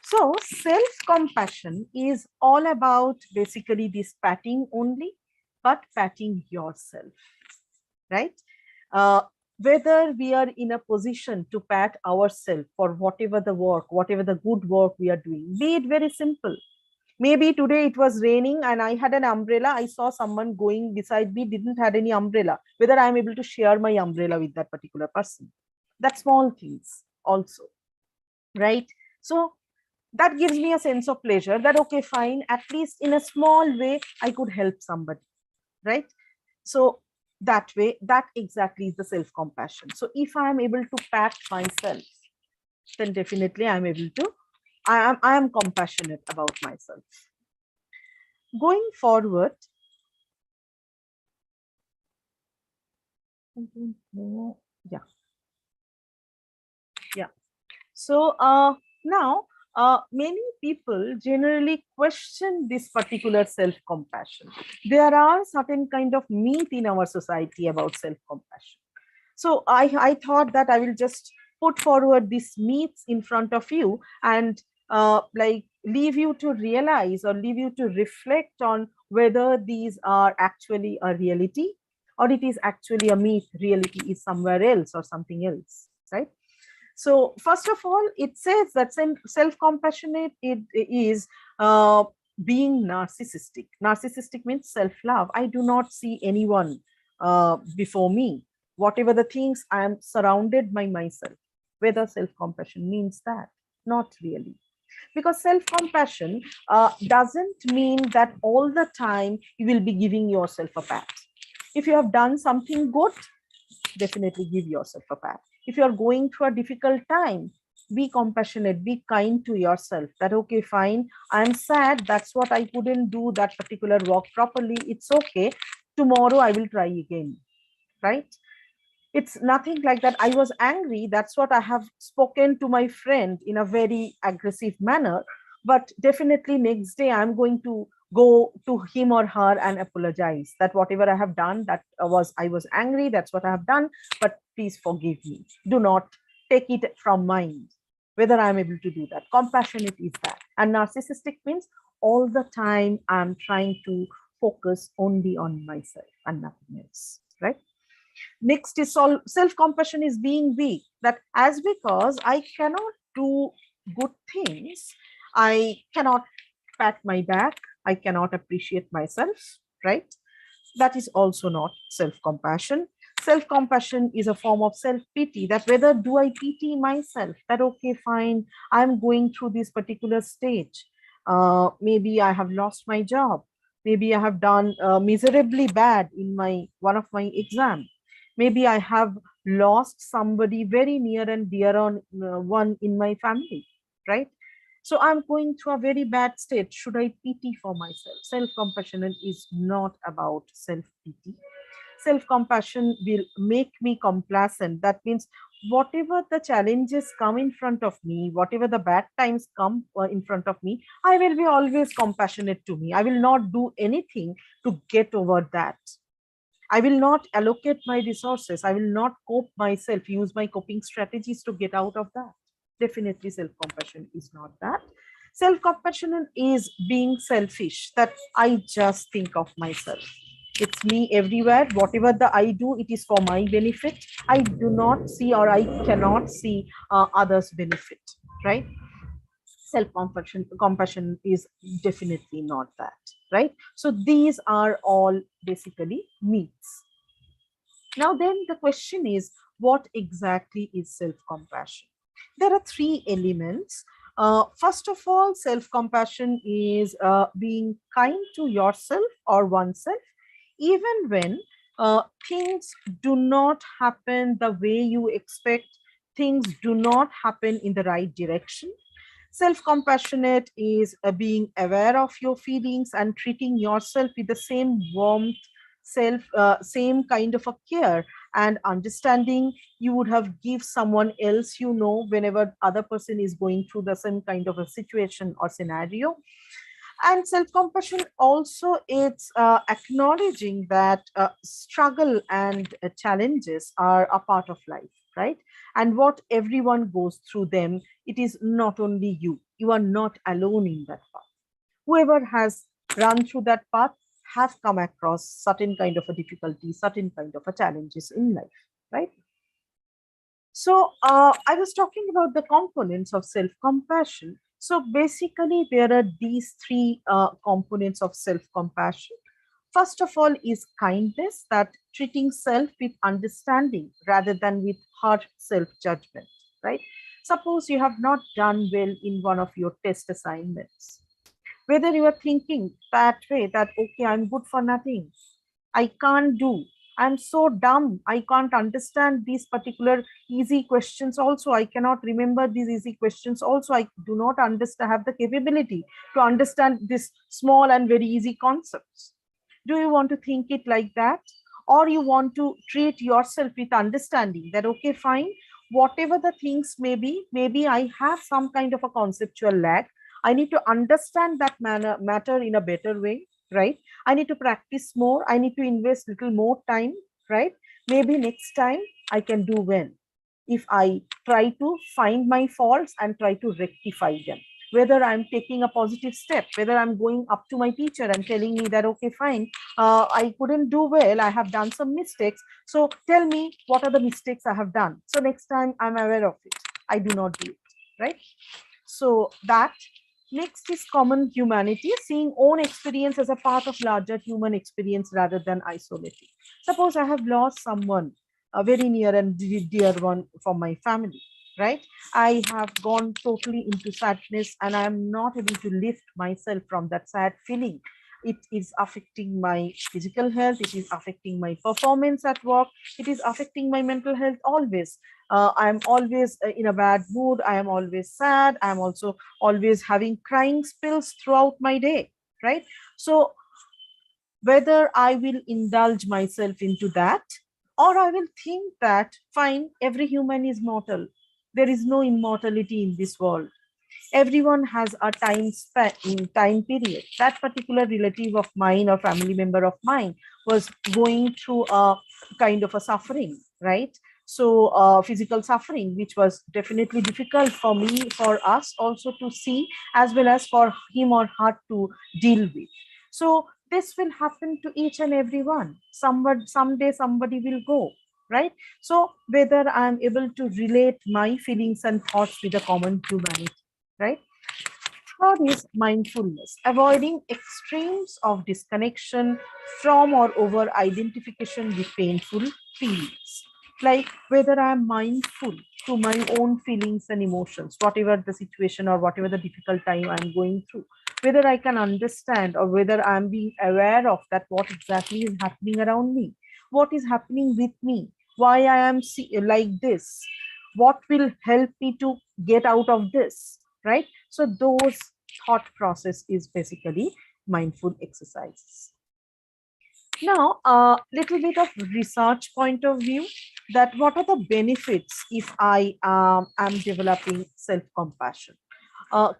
So self-compassion is all about basically this patting only, but patting yourself, right? Uh, whether we are in a position to pat ourselves for whatever the work, whatever the good work we are doing, be it very simple. Maybe today it was raining and I had an umbrella. I saw someone going beside me, didn't have any umbrella. Whether I'm able to share my umbrella with that particular person. That's small things also, right? So that gives me a sense of pleasure that, okay, fine, at least in a small way, I could help somebody, right? So that way, that exactly is the self-compassion. So if I am able to pat myself, then definitely I'm able to, I am compassionate about myself. Going forward, yeah. So now many people generally question this particular self-compassion. There are certain kind of myth in our society about self-compassion. So I thought that I will just put forward these myths in front of you and like leave you to realize or leave you to reflect on whether these are actually a reality or it is actually a myth. Reality is somewhere else or something else, right? So first of all, it says that self-compassionate it is being narcissistic. Narcissistic means self-love. I do not see anyone before me. Whatever the things, I am surrounded by myself. Whether self-compassion means that? Not really. Because self-compassion doesn't mean that all the time you will be giving yourself a pat. If you have done something good, definitely give yourself a pat. If you are going through a difficult time, be compassionate, be kind to yourself, that okay, fine, I'm sad, that's what I couldn't do that particular work properly, it's okay, tomorrow I will try again, right? It's nothing like that I was angry, that's what I have spoken to my friend in a very aggressive manner, but definitely next day I'm going to go to him or her and apologize that whatever I have done, that was, I was angry, that's what I have done, but please forgive me, do not take it from mind. Whether I'm able to do that, compassionate is that. And narcissistic means all the time I'm trying to focus only on myself and nothing else, right? Next is self-compassion is being weak, that as because I cannot do good things, I cannot pat my back, I cannot appreciate myself, right? That is also not self-compassion. Self-compassion is a form of self-pity, that whether do I pity myself, that okay, fine, I'm going through this particular stage. Maybe I have lost my job. Maybe I have done miserably bad in one of my exam. Maybe I have lost somebody very near and dear on one in my family, right? So I'm going through a very bad state. Should I pity for myself? Self-compassion is not about self-pity. Self-compassion will make me complacent. That means whatever the challenges come in front of me, whatever the bad times come in front of me, I will be always compassionate to me. I will not do anything to get over that. I will not allocate my resources. I will not cope myself, use my coping strategies to get out of that. Definitely self-compassion is not that. Self-compassion is being selfish, that I just think of myself. It's me everywhere. Whatever I do, it is for my benefit. I do not see, or I cannot see others' benefit, right? Compassion is definitely not that, right? So these are all basically myths. Now then the question is, what exactly is self-compassion? There are three elements. First of all, self-compassion is being kind to yourself or oneself, even when things do not happen the way you expect, things do not happen in the right direction. Self-compassionate is being aware of your feelings and treating yourself with the same warmth, same kind of a care and understanding you would have give someone else, you know, whenever other person is going through the same kind of a situation or scenario. And self-compassion also is acknowledging that struggle and challenges are a part of life, right? And what everyone goes through them, it is not only you. You are not alone in that path. Whoever has run through that path have come across certain kind of a difficulty, certain kind of a challenges in life, right? So I was talking about the components of self-compassion. So basically, there are these three components of self-compassion. First of all is kindness, that treating self with understanding rather than with harsh self-judgment, right? Suppose you have not done well in one of your test assignments. Whether you are thinking that way, that, okay, I'm good for nothing, I can't do, I'm so dumb, I can't understand these particular easy questions also, I cannot remember these easy questions also, I do not understand, have the capability to understand this small and very easy concepts. Do you want to think it like that? Or you want to treat yourself with understanding that, okay, fine, whatever the things may be, maybe I have some kind of a conceptual lag. I need to understand that matter in a better way, right? I need to practice more. I need to invest little more time, right? Maybe next time I can do well if I try to find my faults and try to rectify them. Whether I'm taking a positive step, whether I'm going up to my teacher and telling me that, okay, fine, I couldn't do well, I have done some mistakes. So tell me what are the mistakes I have done. So next time I'm aware of it, I do not do it, right? So that. Next is common humanity, seeing own experience as a part of larger human experience rather than isolating. Suppose I have lost someone, a very near and dear one from my family, right? I have gone totally into sadness and I am not able to lift myself from that sad feeling. It is affecting my physical health, it is affecting my performance at work, it is affecting my mental health always. I am always in a bad mood, I am always sad, I am also always having crying spills throughout my day, right? So whether I will indulge myself into that, or I will think that, fine, every human is mortal. There is no immortality in this world. Everyone has a time period. That particular relative of mine or family member of mine was going through a kind of a suffering, right? So physical suffering, which was definitely difficult for me, for us also to see, as well as for him or her to deal with. So this will happen to each and every one. Someday somebody will go, right? So whether I'm able to relate my feelings and thoughts with the common humanity, right? Third is mindfulness, avoiding extremes of disconnection from or over identification with painful feelings. Like whether I'm mindful to my own feelings and emotions, whatever the situation or whatever the difficult time I'm going through, whether I can understand or whether I'm being aware of that what exactly is happening around me, what is happening with me, why I am like this, what will help me to get out of this, right? So those thought process is basically mindful exercises. Now, a little bit of research point of view, that what are the benefits if I am developing self-compassion.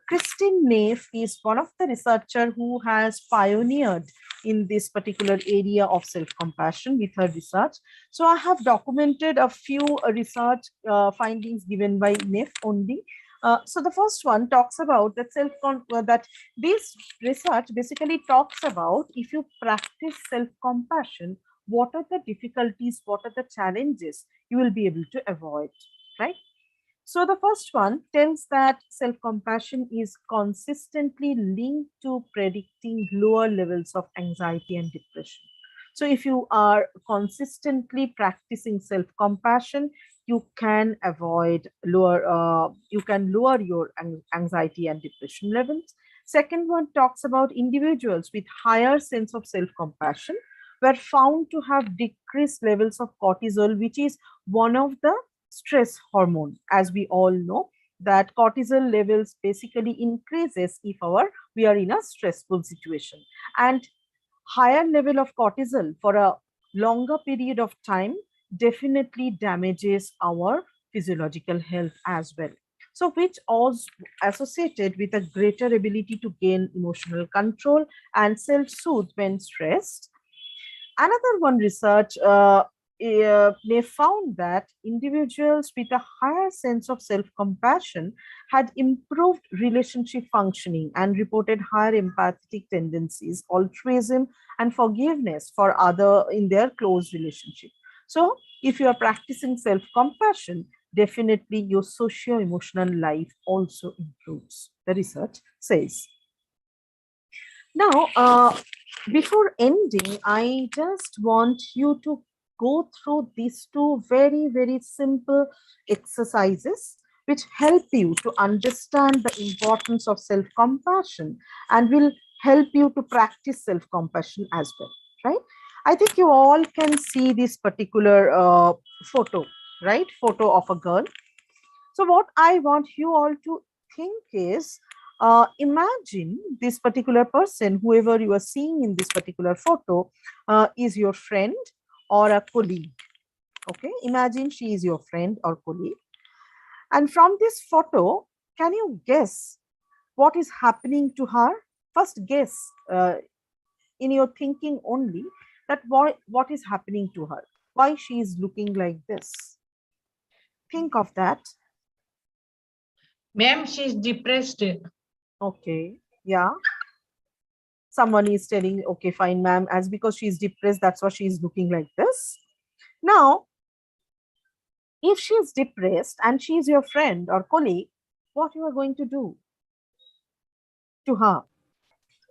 Christine Neff is one of the researcher who has pioneered in this particular area of self-compassion with her research. So I have documented a few research findings given by Neff only. So the first one talks about that that this research basically talks about if you practice self-compassion, what are the difficulties, what are the challenges you will be able to avoid, right? So the first one tells that self-compassion is consistently linked to predicting lower levels of anxiety and depression. So if you are consistently practicing self-compassion, you can you can lower your anxiety and depression levels. Second one talks about individuals with higher sense of self-compassion were found to have decreased levels of cortisol, which is one of the stress hormone. As we all know, that cortisol levels basically increases if we are in a stressful situation, and higher level of cortisol for a longer period of time definitely damages our physiological health as well. So which also associated with a greater ability to gain emotional control and self-soothe when stressed. Another one research they found that individuals with a higher sense of self-compassion had improved relationship functioning and reported higher empathetic tendencies, altruism, and forgiveness for other in their close relationship. So if you are practicing self-compassion, definitely your socio-emotional life also improves, the research says. Now, before ending, I just want you to go through these two very, very simple exercises which help you to understand the importance of self-compassion and will help you to practice self-compassion as well, right? I think you all can see this particular photo, right? Photo of a girl. So what I want you all to think is, imagine this particular person, whoever you are seeing in this particular photo, is your friend or a colleague. Okay, imagine she is your friend or colleague. And from this photo, can you guess what is happening to her? First guess in your thinking only that what is happening to her, why she is looking like this. Think of that. Ma'am, she's depressed. Okay, yeah. Someone is telling, okay, fine, ma'am, as because she's depressed, that's why she's looking like this. Now, if she's depressed and she's your friend or colleague, what you are going to do to her?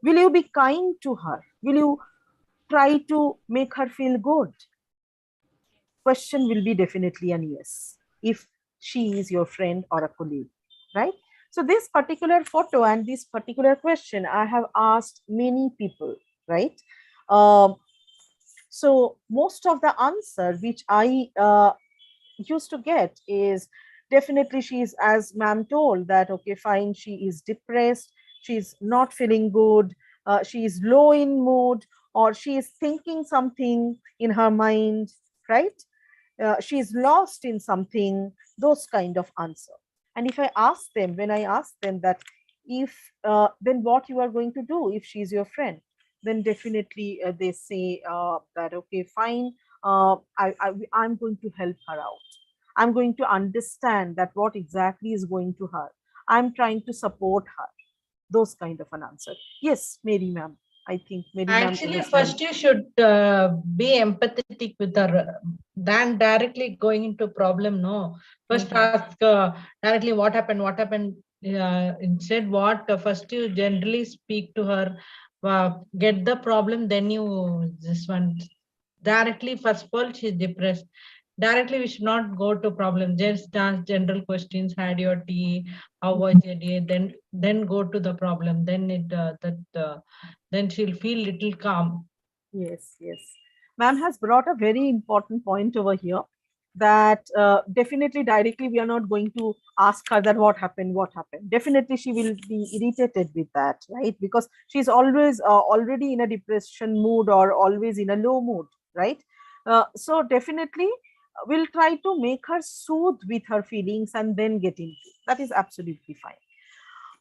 Will you be kind to her? Will you try to make her feel good? Question will be definitely an yes, if she is your friend or a colleague, right? So this particular photo and this particular question, I have asked many people, right? So most of the answer which I used to get is definitely she's, as ma'am told, that okay, fine, she is depressed, she's not feeling good, she is low in mood, or she is thinking something in her mind, right? She is lost in something, those kind of answer. And if I ask them, when I ask them that if then what you are going to do if she's your friend, then definitely they say that okay, fine, I'm going to help her out. I'm going to understand that what exactly is going to her. I'm trying to support her. Those kind of an answer. Yes, Mary ma'am. I think Mary ma'am. Actually, first you should be empathetic with her than directly going into problem. No, first ask directly what happened, Yeah, instead what first you generally speak to her, get the problem, then you this one directly. First of all, she's depressed. Directly, we should not go to problem. Just ask general questions. Had your tea? How was your day? Then go to the problem. Then then she'll feel little calm. Yes, yes. Ma'am has brought a very important point over here that definitely directly we are not going to ask her that what happened, what happened. Definitely she will be irritated with that, right? Because she's always already in a depression mood or always in a low mood, right? So definitely we'll try to make her soothe with her feelings and then get into. That is absolutely fine.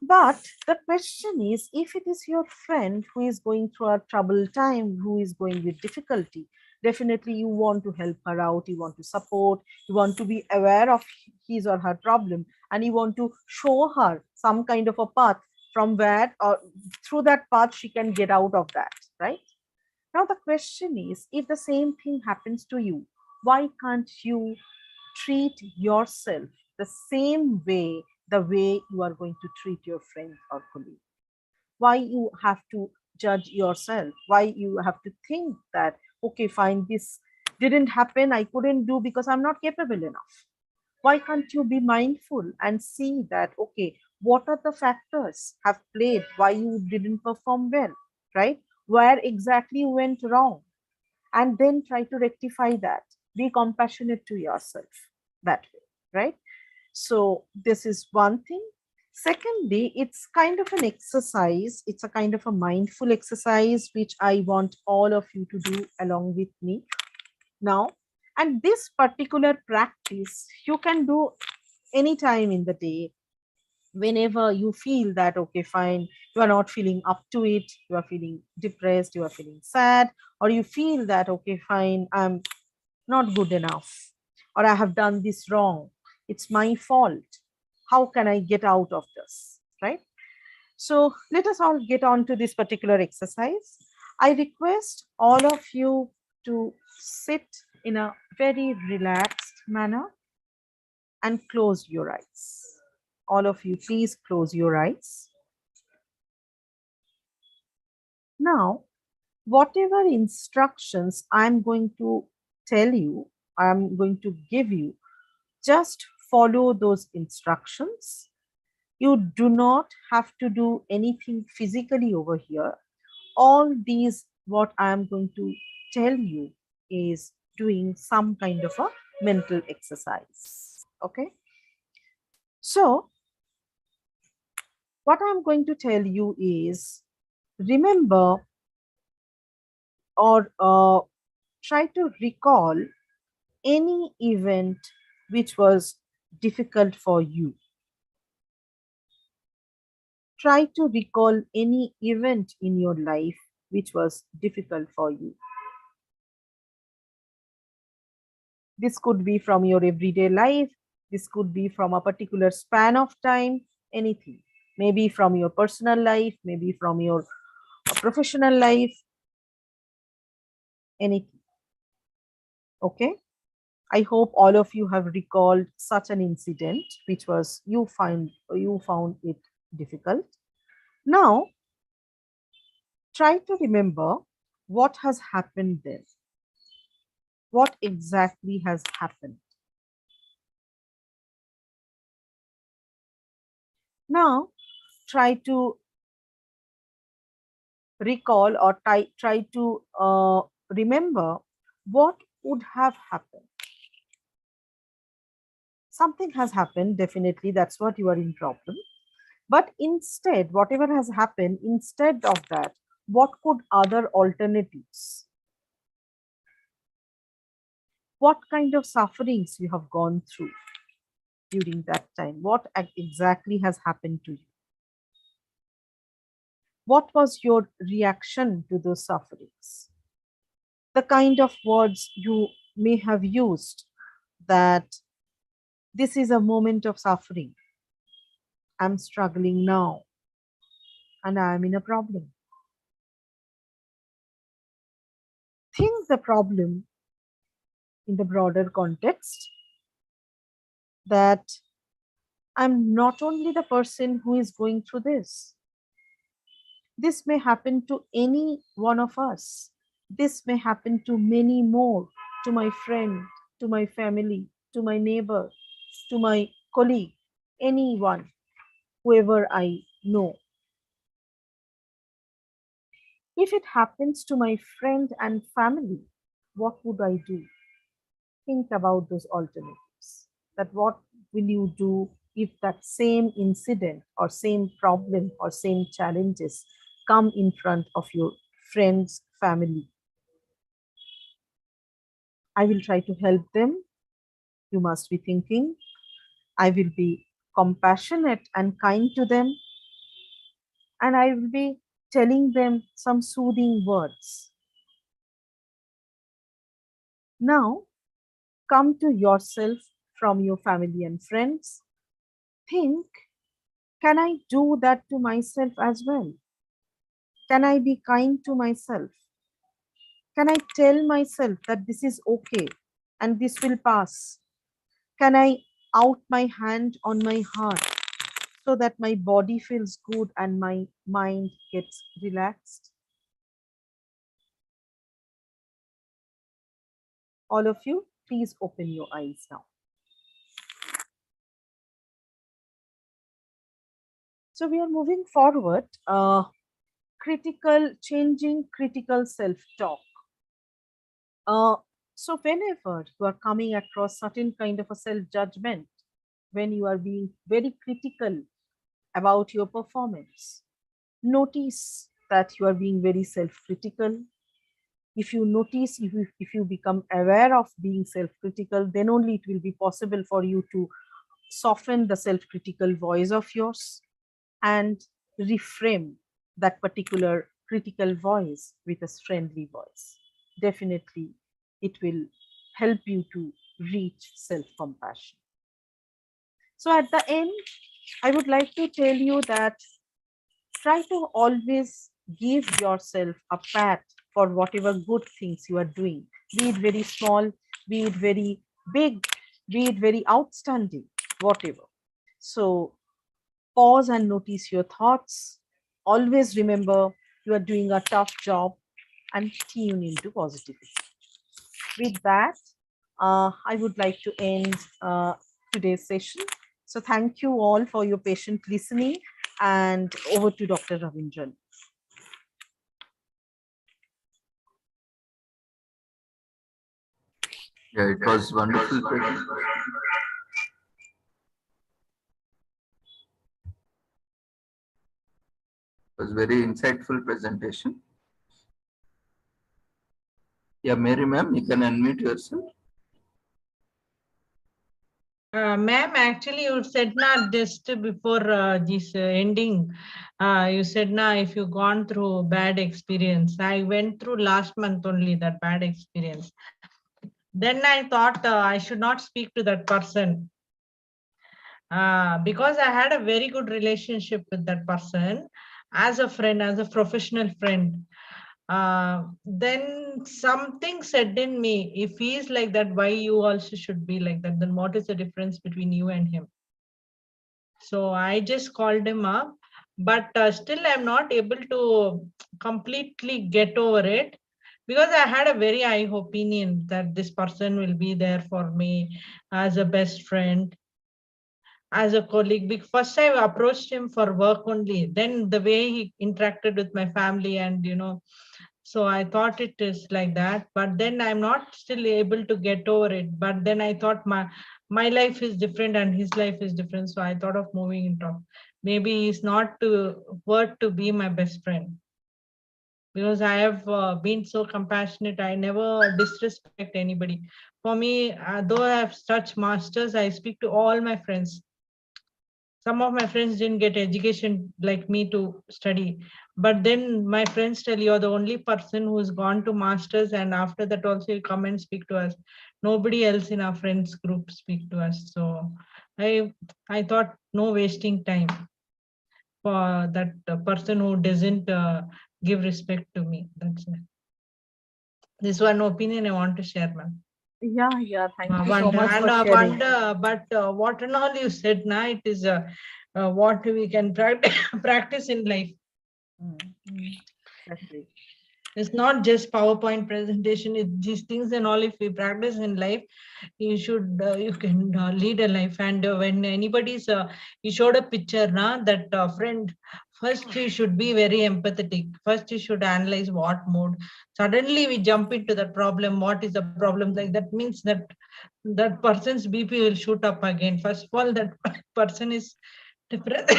But the question is, if it is your friend who is going through a troubled time, who is going with difficulty, definitely you want to help her out, you want to support, you want to be aware of his or her problem, and you want to show her some kind of a path from where or through that path she can get out of that, right? Now the question is, if the same thing happens to you, why can't you treat yourself the same way, the way you are going to treat your friend or colleague? Why you have to judge yourself? Why you have to think that, okay, fine, this didn't happen, I couldn't do because I'm not capable enough? Why can't you be mindful and see that, okay, what are the factors have played why you didn't perform well, right? Where exactly you went wrong? And then try to rectify that. Be compassionate to yourself that way, right? So this is one thing. Secondly, it's kind of an exercise. It's a kind of a mindful exercise, which I want all of you to do along with me now. And this particular practice, you can do anytime in the day, whenever you feel that, okay, fine, you are not feeling up to it, you are feeling depressed, you are feeling sad, or you feel that, okay, fine, I'm not good enough, or I have done this wrong, it's my fault, how can I get out of this, right? So let us all get on to this particular exercise. I request all of you to sit in a very relaxed manner and close your eyes. All of you, please close your eyes. Now, whatever instructions I'm going to tell you, I'm going to give you, just follow those instructions. You do not have to do anything physically over here. All these, what I am going to tell you, is doing some kind of a mental exercise. Okay. So, what I'm going to tell you is, remember or try to recall any event which was difficult for you. Try to recall any event in your life which was difficult for you. This could be from your everyday life, this could be from a particular span of time, anything. Maybe from your personal life, maybe from your professional life, anything. Okay. I hope all of you have recalled such an incident which was you found it difficult. Now, try to remember what has happened then. What exactly has happened? Now, try to recall or try to remember what would have happened. Something has happened, definitely, that's what you are in problem. But instead, whatever has happened, instead of that, what could other alternatives? What kind of sufferings you have gone through during that time? What exactly has happened to you? What was your reaction to those sufferings? The kind of words you may have used, that this is a moment of suffering, I'm struggling now, and I'm in a problem. Think the problem in the broader context, that I'm not only the person who is going through this. This may happen to any one of us. This may happen to many more, to my friend, to my family, to my neighbor, to my colleague, anyone, whoever I know. If it happens to my friend and family, what would I do? Think about those alternatives. That what will you do if that same incident or same problem or same challenges come in front of your friends, family? I will try to help them. You must be thinking, I will be compassionate and kind to them, and I will be telling them some soothing words. Now, come to yourself from your family and friends. Think, can I do that to myself as well? Can I be kind to myself? Can I tell myself that this is okay and this will pass? Can I out my hand on my heart so that my body feels good and my mind gets relaxed? All of you, please open your eyes now. So we are moving forward. Changing critical self-talk. So whenever you are coming across certain kind of a self-judgment, when you are being very critical about your performance, notice that you are being very self-critical. If you notice, if you become aware of being self-critical, then only it will be possible for you to soften the self-critical voice of yours and reframe that particular critical voice with a friendly voice. Definitely, it will help you to reach self-compassion. So at the end, I would like to tell you that try to always give yourself a pat for whatever good things you are doing, be it very small, be it very big, be it very outstanding, whatever. So pause and notice your thoughts. Always remember you are doing a tough job and tune into positivity. With that, I would like to end today's session. So thank you all for your patient listening, and over to Dr. Ravindran. Yeah, it was wonderful. It was very insightful presentation. Yeah, Mary ma'am, you can unmute yourself. Ma'am, actually, you said na just before this ending, you said na if you gone through bad experience. I went through last month only that bad experience. Then I thought I should not speak to that person because I had a very good relationship with that person as a friend, as a professional friend. Then something said in me, if he is like that, why you also should be like that? Then what is the difference between you and him? So I just called him up, but still I'm not able to completely get over it because I had a very high opinion that this person will be there for me as a best friend, as a colleague. First I approached him for work only, then the way he interacted with my family and so I thought it is like that, but then I'm not still able to get over it. But then I thought my life is different and his life is different, so I thought of moving into maybe he's not worth to be my best friend, because I have been so compassionate. I never disrespect anybody. For me, though I have such masters, I speak to all my friends. Some of my friends didn't get education like me to study, but then my friends tell you're the only person who's gone to masters, and after that also you come and speak to us. Nobody else in our friends group speak to us. So I thought no wasting time for that person who doesn't give respect to me. That's it. This one opinion I want to share, ma'am. Yeah. Thank you so Wonder much and for sharing. wonder, but what and all you said now, it is what we can practice in life. Exactly. It's not just PowerPoint presentation. These things and all, if we practice in life, you can lead a life. And when anybody's you showed a picture now, that friend, first you should be very empathetic. First you should analyze what mood. Suddenly we jump into the problem. What is the problem? Like that means that person's BP will shoot up again. First of all, that person is different.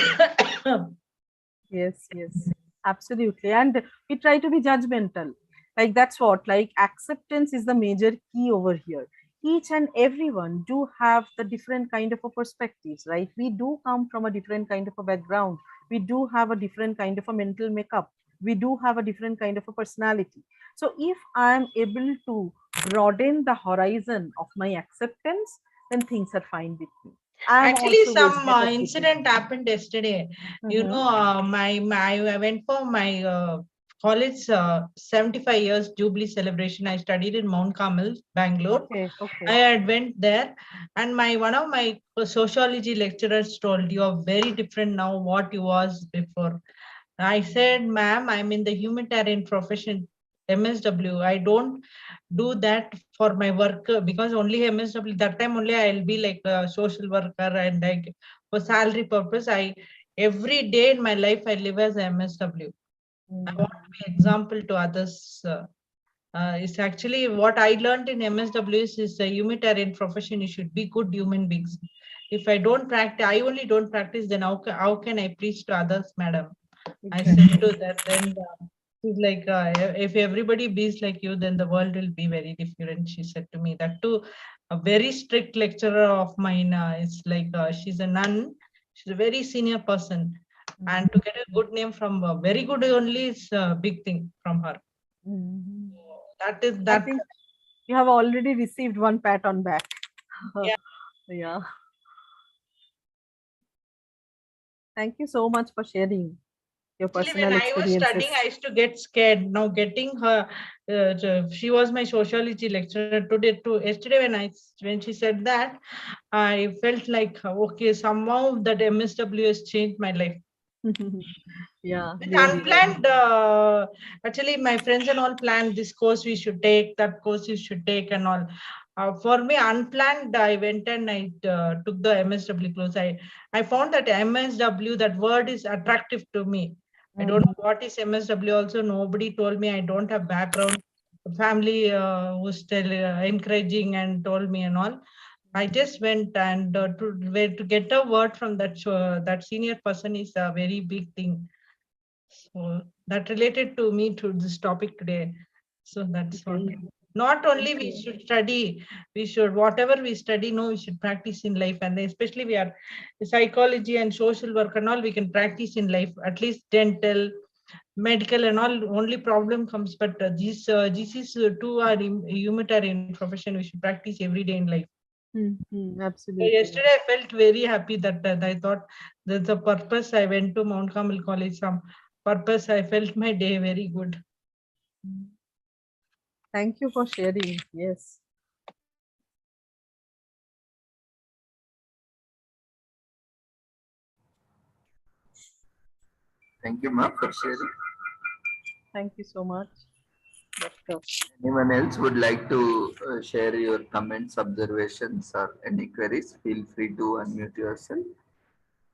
Yes, absolutely. And we try to be judgmental. Like that's what, like acceptance is the major key over here. Each and everyone do have the different kind of a perspectives, right? We do come from a different kind of a background. We do have a different kind of a mental makeup. We do have a different kind of a personality. So if I am able to broaden the horizon of my acceptance, then things are fine with me. I am Actually, also some goes better with me. incident happened yesterday. You Mhm. know, I went for my college 75 years Jubilee celebration. I studied in Mount Carmel, Bangalore. Okay, I okay. had went there, and one of my sociology lecturers told, "You are very different now. What you was before." I said, "Ma'am, I'm in the humanitarian profession, MSW. I don't do that for my work because only MSW, that time only I'll be like a social worker, and like for salary purpose, every day in my life I live as a MSW. I want to be example to others. It's actually what I learned in MSW is a humanitarian profession. You should be good human beings. If I don't practice, I only don't practice, then how can I preach to others, madam? I said to that, then she's like, if everybody bees like you, then the world will be very different. She said to me that too. A very strict lecturer of mine is like, she's a nun. She's a very senior person. And to get a good name from very good only is a big thing from her. Mhm. That is I that. think you have already received one pat on back. Yeah. Yeah. Thank you so much for sharing your Actually, when personal I was studying, experiences. I used to get scared. Now getting her, she was my sociology lecturer today. Yesterday, when she said that, I felt like okay, somehow that MSW has changed my life. Yeah, It's really, really. unplanned. Actually, my friends and all planned this course we should take, that course you should take, and all. For me, unplanned, I went and I took the MSW course. I found that MSW, that word is attractive to me. I don't know what is MSW. Also, nobody told me. I don't have background. Family was still encouraging and told me and all. I just went, and to get a word from that senior person is a very big thing. So that related to me to this topic today. So that's what. Okay. Not only we Okay. should study, we should whatever we study, no, we should practice in life. And especially we are psychology and social work and all, we can practice in life. At least dental, medical and all. Only problem comes, but these is two are humanitarian profession. We should practice every day in life. Absolutely. Yesterday, I felt very happy that I thought there's a purpose. I went to Mount Carmel College, some purpose. I felt my day very good. Thank you for sharing. Yes. Thank you, ma'am, for sharing. Thank you so much, Doctor. Anyone else would like to share your comments, observations, or any queries? Feel free to unmute yourself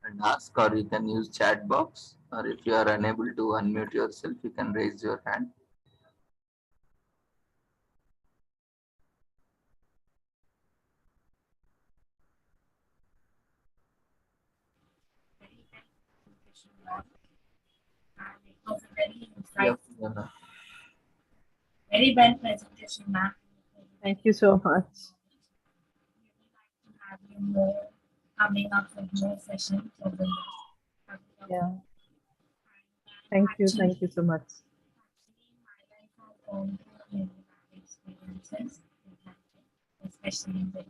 and ask, or you can use chat box, or if you are unable to unmute yourself, you can raise your hand. And it was a very Yeah, insightful, Fiona. very well presentation, ma'am. Thank you so much. Really like to have you more coming up with more sessions over the years. Yeah. Actually, Thank you so much. my life has gone through many bad experiences, especially in the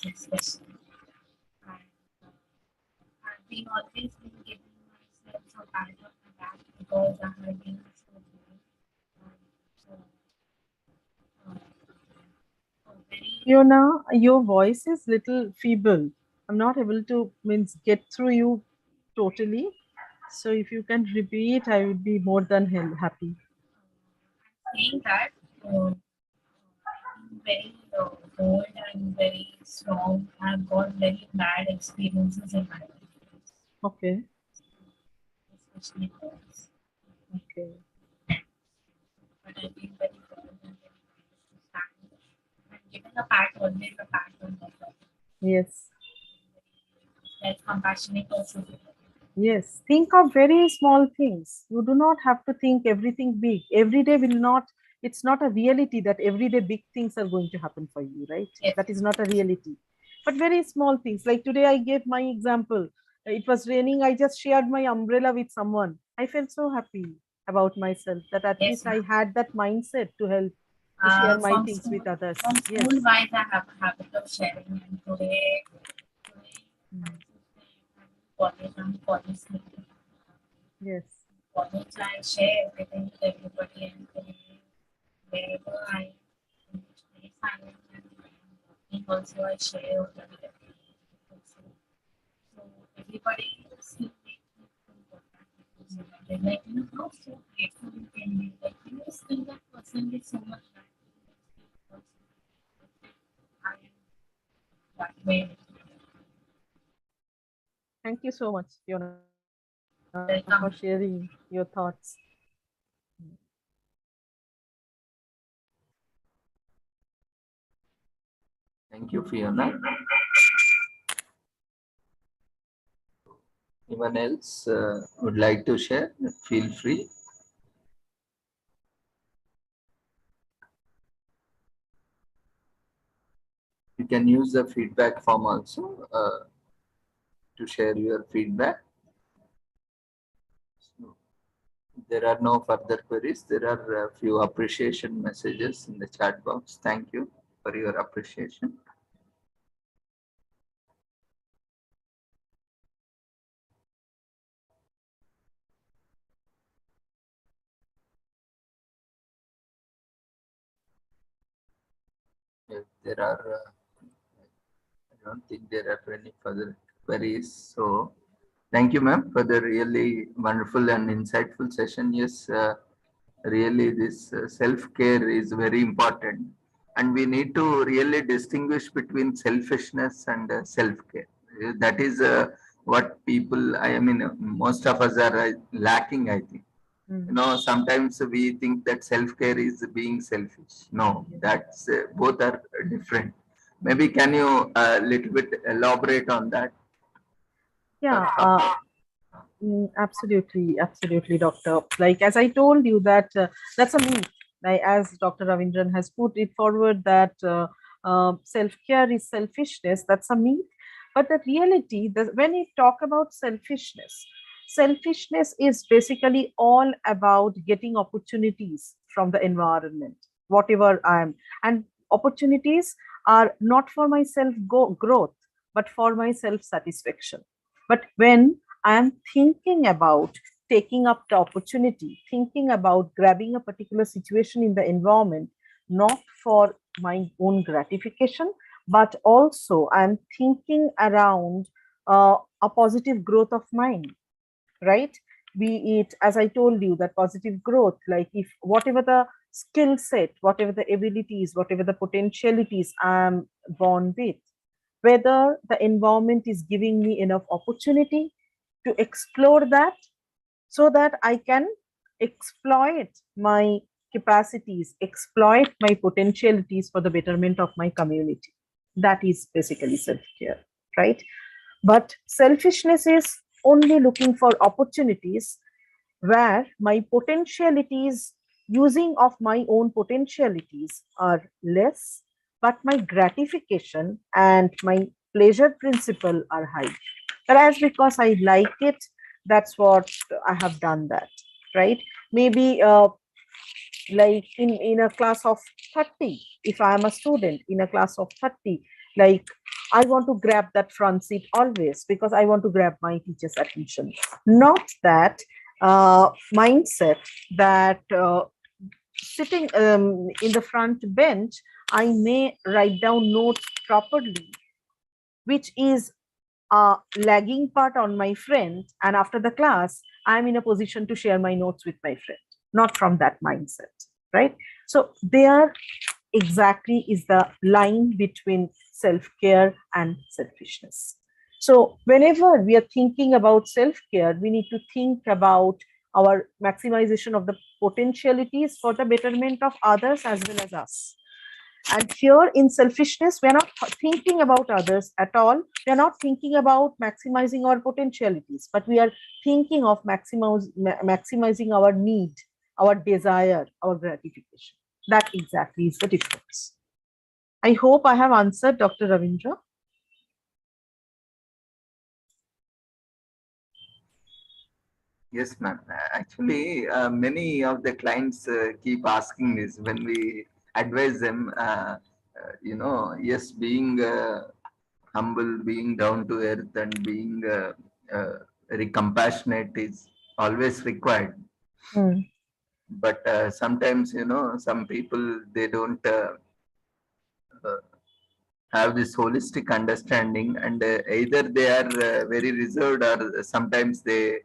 especially. And I've been always been giving myself a pat on the back because I have been so good. So, uh, Fiona, your voice is little feeble. I'm not able to get through you totally. So if you can repeat, I would be more than happy. Saying that I'm very bold and very strong. I've got very bad experiences in my life, Okay. especially girls. Okay. But I've been very bold and very brave to stand. And giving a pat, always a pat on myself. Yes. Like compassionate person. Yes. Think of very small things. You do not have to think everything big. Every day will not, it's not a reality that every day big things are going to happen for you, right? Yes. That is not a reality. But very small things. Like today, I gave my example. It was raining. I just shared my umbrella with someone. I felt so happy about myself that at Yes, least I had that mindset to help, to share my from things school, with others. from Yes. school wise, I have a habit of sharing. And today college, I'm college student. Yes. College, I share everything with everybody, and wherever I place I am, and also I share with everybody. So everybody sees me from they like, how so grateful you can be. Like, still that person with so much love. I am that way. Thank you so much, Fiona, for Welcome. sharing your thoughts. Thank you, Fiona. Anyone else would like to share? Feel free. You can use the feedback form also to share your feedback. So, there are no further queries. There are a few appreciation messages in the chat box. Thank you for your appreciation. If there are, I don't think there are any further queries. So, thank you, ma'am, for the really wonderful and insightful session. Yes, really, this self-care is very important. And we need to really distinguish between selfishness and self-care. That is what people, I mean, most of us are lacking, I think. You know, sometimes we think that self-care is being selfish. No, that's both are different. Maybe can you a little bit elaborate on that? Yeah, absolutely, doctor. Like as I told you that that's a myth. Like as Dr. Ravindran has put it forward that self-care is selfishness. That's a myth. But the reality, when we talk about selfishness, selfishness is basically all about getting opportunities from the environment, whatever I am, and opportunities are not for my self growth, but for my self satisfaction. But when I am thinking about taking up the opportunity, thinking about grabbing a particular situation in the environment, not for my own gratification, but also I'm thinking around a positive growth of mind, right? Be it, as I told you, that positive growth, like if whatever the skill set, whatever the abilities, whatever the potentialities I'm born with, whether the environment is giving me enough opportunity to explore that so that I can exploit my capacities, exploit my potentialities for the betterment of my community. That is basically self-care, right? But selfishness is only looking for opportunities where my potentialities, using of my own potentialities are less, but my gratification and my pleasure principle are high. Whereas because I like it, that's what I have done that, right? Maybe like in a class of 30, if I am a student in a class of 30, like I want to grab that front seat always because I want to grab my teacher's attention, not that mindset that sitting in the front bench, I may write down notes properly, which is a lagging part on my friend. And after the class, I'm in a position to share my notes with my friend, not from that mindset, right? So there exactly is the line between self-care and selfishness. So whenever we are thinking about self-care, we need to think about our maximization of the potentialities for the betterment of others as well as us. And here in selfishness, we're not thinking about others at all. We're not thinking about maximizing our potentialities, but we are thinking of maximizing our need, our desire, our gratification. That exactly is the difference. I hope I have answered Dr. Ravindra. Yes, ma'am. Actually, many of the clients keep asking this when we advise them. Yes, being humble, being down to earth, and being very compassionate is always required. Hmm. But sometimes, some people they don't uh, have this holistic understanding, and either they are very reserved, or sometimes they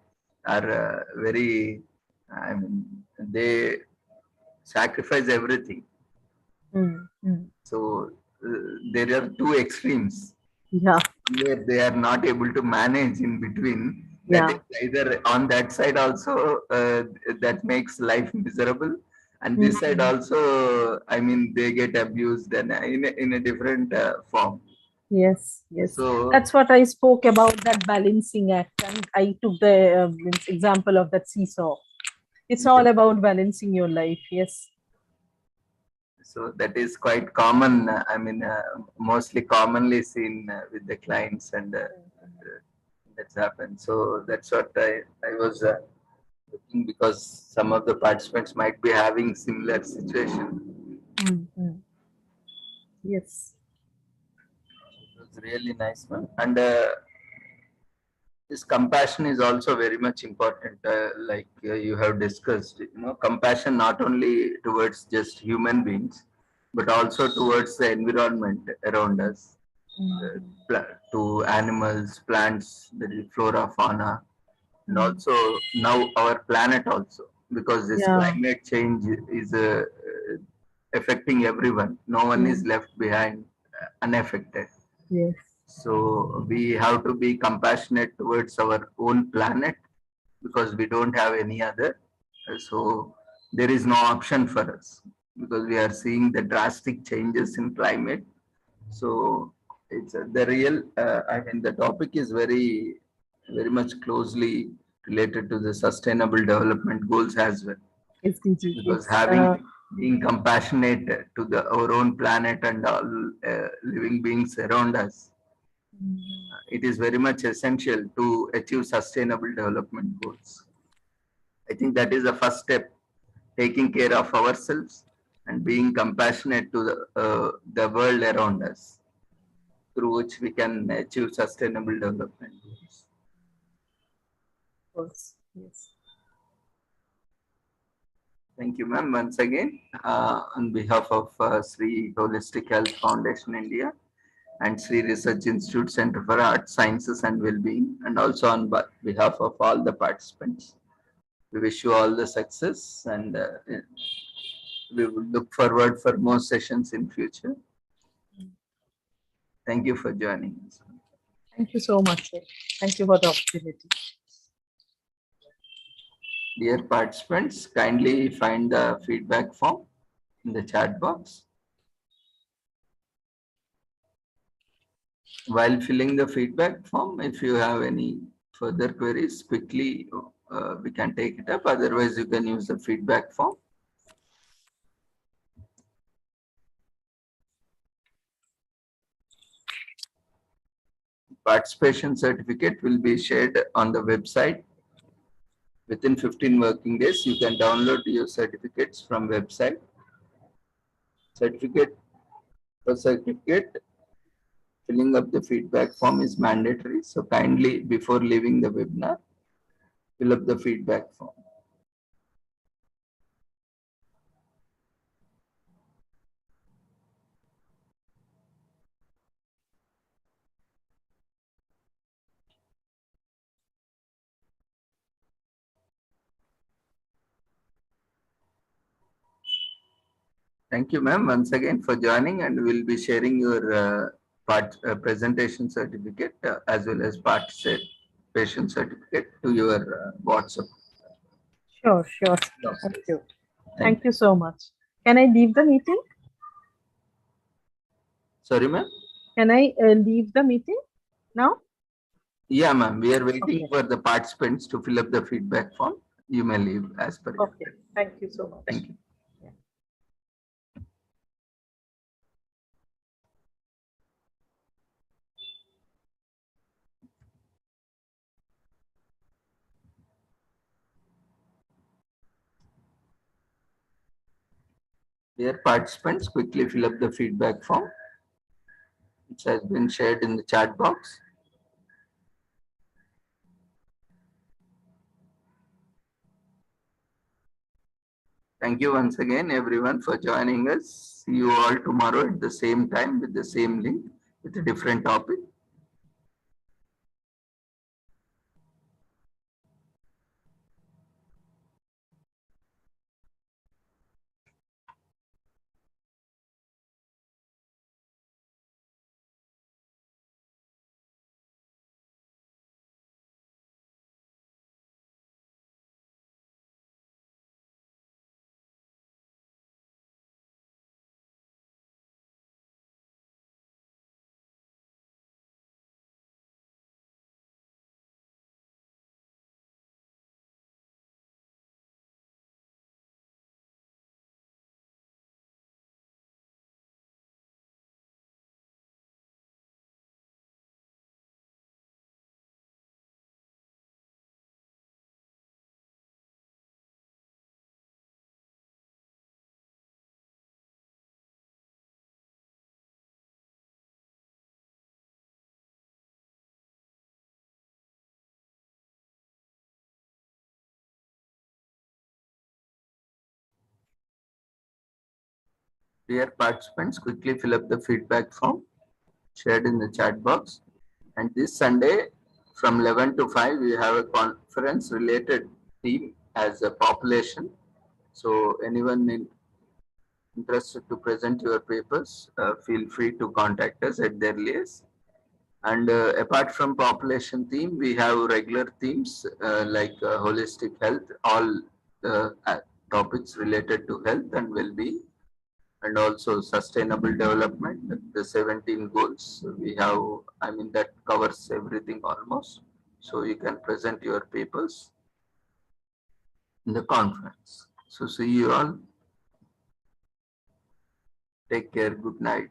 are very. I mean, they sacrifice everything. Hmm. Hmm. So there are two extremes Yeah, where they are not able to manage in between. That yeah. is either on that side also that makes life miserable, and this side Hmm. also, I mean, they get abused and in a different form. Yes, yes. So That's what I spoke about, that balancing act. And I took the example of that seesaw. It's all yes, about balancing your life. Yes. so that is quite common. I mean, mostly commonly seen with the clients, and that's happened. So that's what I was looking, because some of the participants might be having similar situation. Mhm. Yes. It was really nice one, and this compassion is also very much important. Like you have discussed, compassion not only towards just human beings, but also towards the environment around us, Mhm. to animals, plants, the flora, fauna, and Mm. also now our planet also, because this Yeah. climate change is affecting everyone. No one Yeah. is left behind unaffected. Yes. So we have to be compassionate towards our own planet, because we don't have any other. So there is no option for us, because we are seeing the drastic changes in climate. So it's the real, I mean, the topic is very, very much closely related to the sustainable development goals as well, because SDGs. being compassionate to our own planet and all living beings around us, it is very much essential to achieve sustainable development goals. I think that is the first step, taking care of ourselves and being compassionate to the world around us, through which we can achieve sustainable development goals. Of course. Yes. Thank you, ma'am, once again, on behalf of Sri Holistic Health Foundation India and Sri Research Institute Center for Art, Sciences and Wellbeing, and also on behalf of all the participants. We wish you all the success, and we will look forward for more sessions in future. Thank you for joining us. Thank you so much, sir. Thank you for the opportunity. Dear participants, kindly find the feedback form in the chat box. While filling the feedback form, if you have any further queries, quickly we can take it up. Otherwise, you can use the feedback form. Participation certificate will be shared on the website. Within 15 working days, you can download your certificates from website. For certificate, filling up the feedback form is mandatory. So kindly, before leaving the webinar, fill up the feedback form. Thank you, ma'am, once again for joining, and we'll be sharing your presentation certificate as well as participation certificate to your WhatsApp. Sure, sure. Yes. Thank you. Thank Thank you so much. Can I leave the meeting? Sorry, ma'am? Can I leave the meeting now? Yeah, ma'am. We are waiting Okay. for the participants to fill up the feedback form. You may leave as per your. Okay. Thank you so much. Thank you. Dear participants, quickly fill up the feedback form, which has been shared in the chat box. Thank you once again, everyone, for joining us. See you all tomorrow at the same time with the same link with a different topic. Dear participants, quickly fill up the feedback form shared in the chat box. And this Sunday from 11 to 5, we have a conference related theme as a population. So anyone interested to present your papers, feel free to contact us at their earliest. And apart from population theme, we have regular themes like holistic health, all topics related to health and well-being, and also sustainable development, the 17 goals we have. I mean, that covers everything almost. So you can present your papers in the conference. So see you all. Take care. Good night.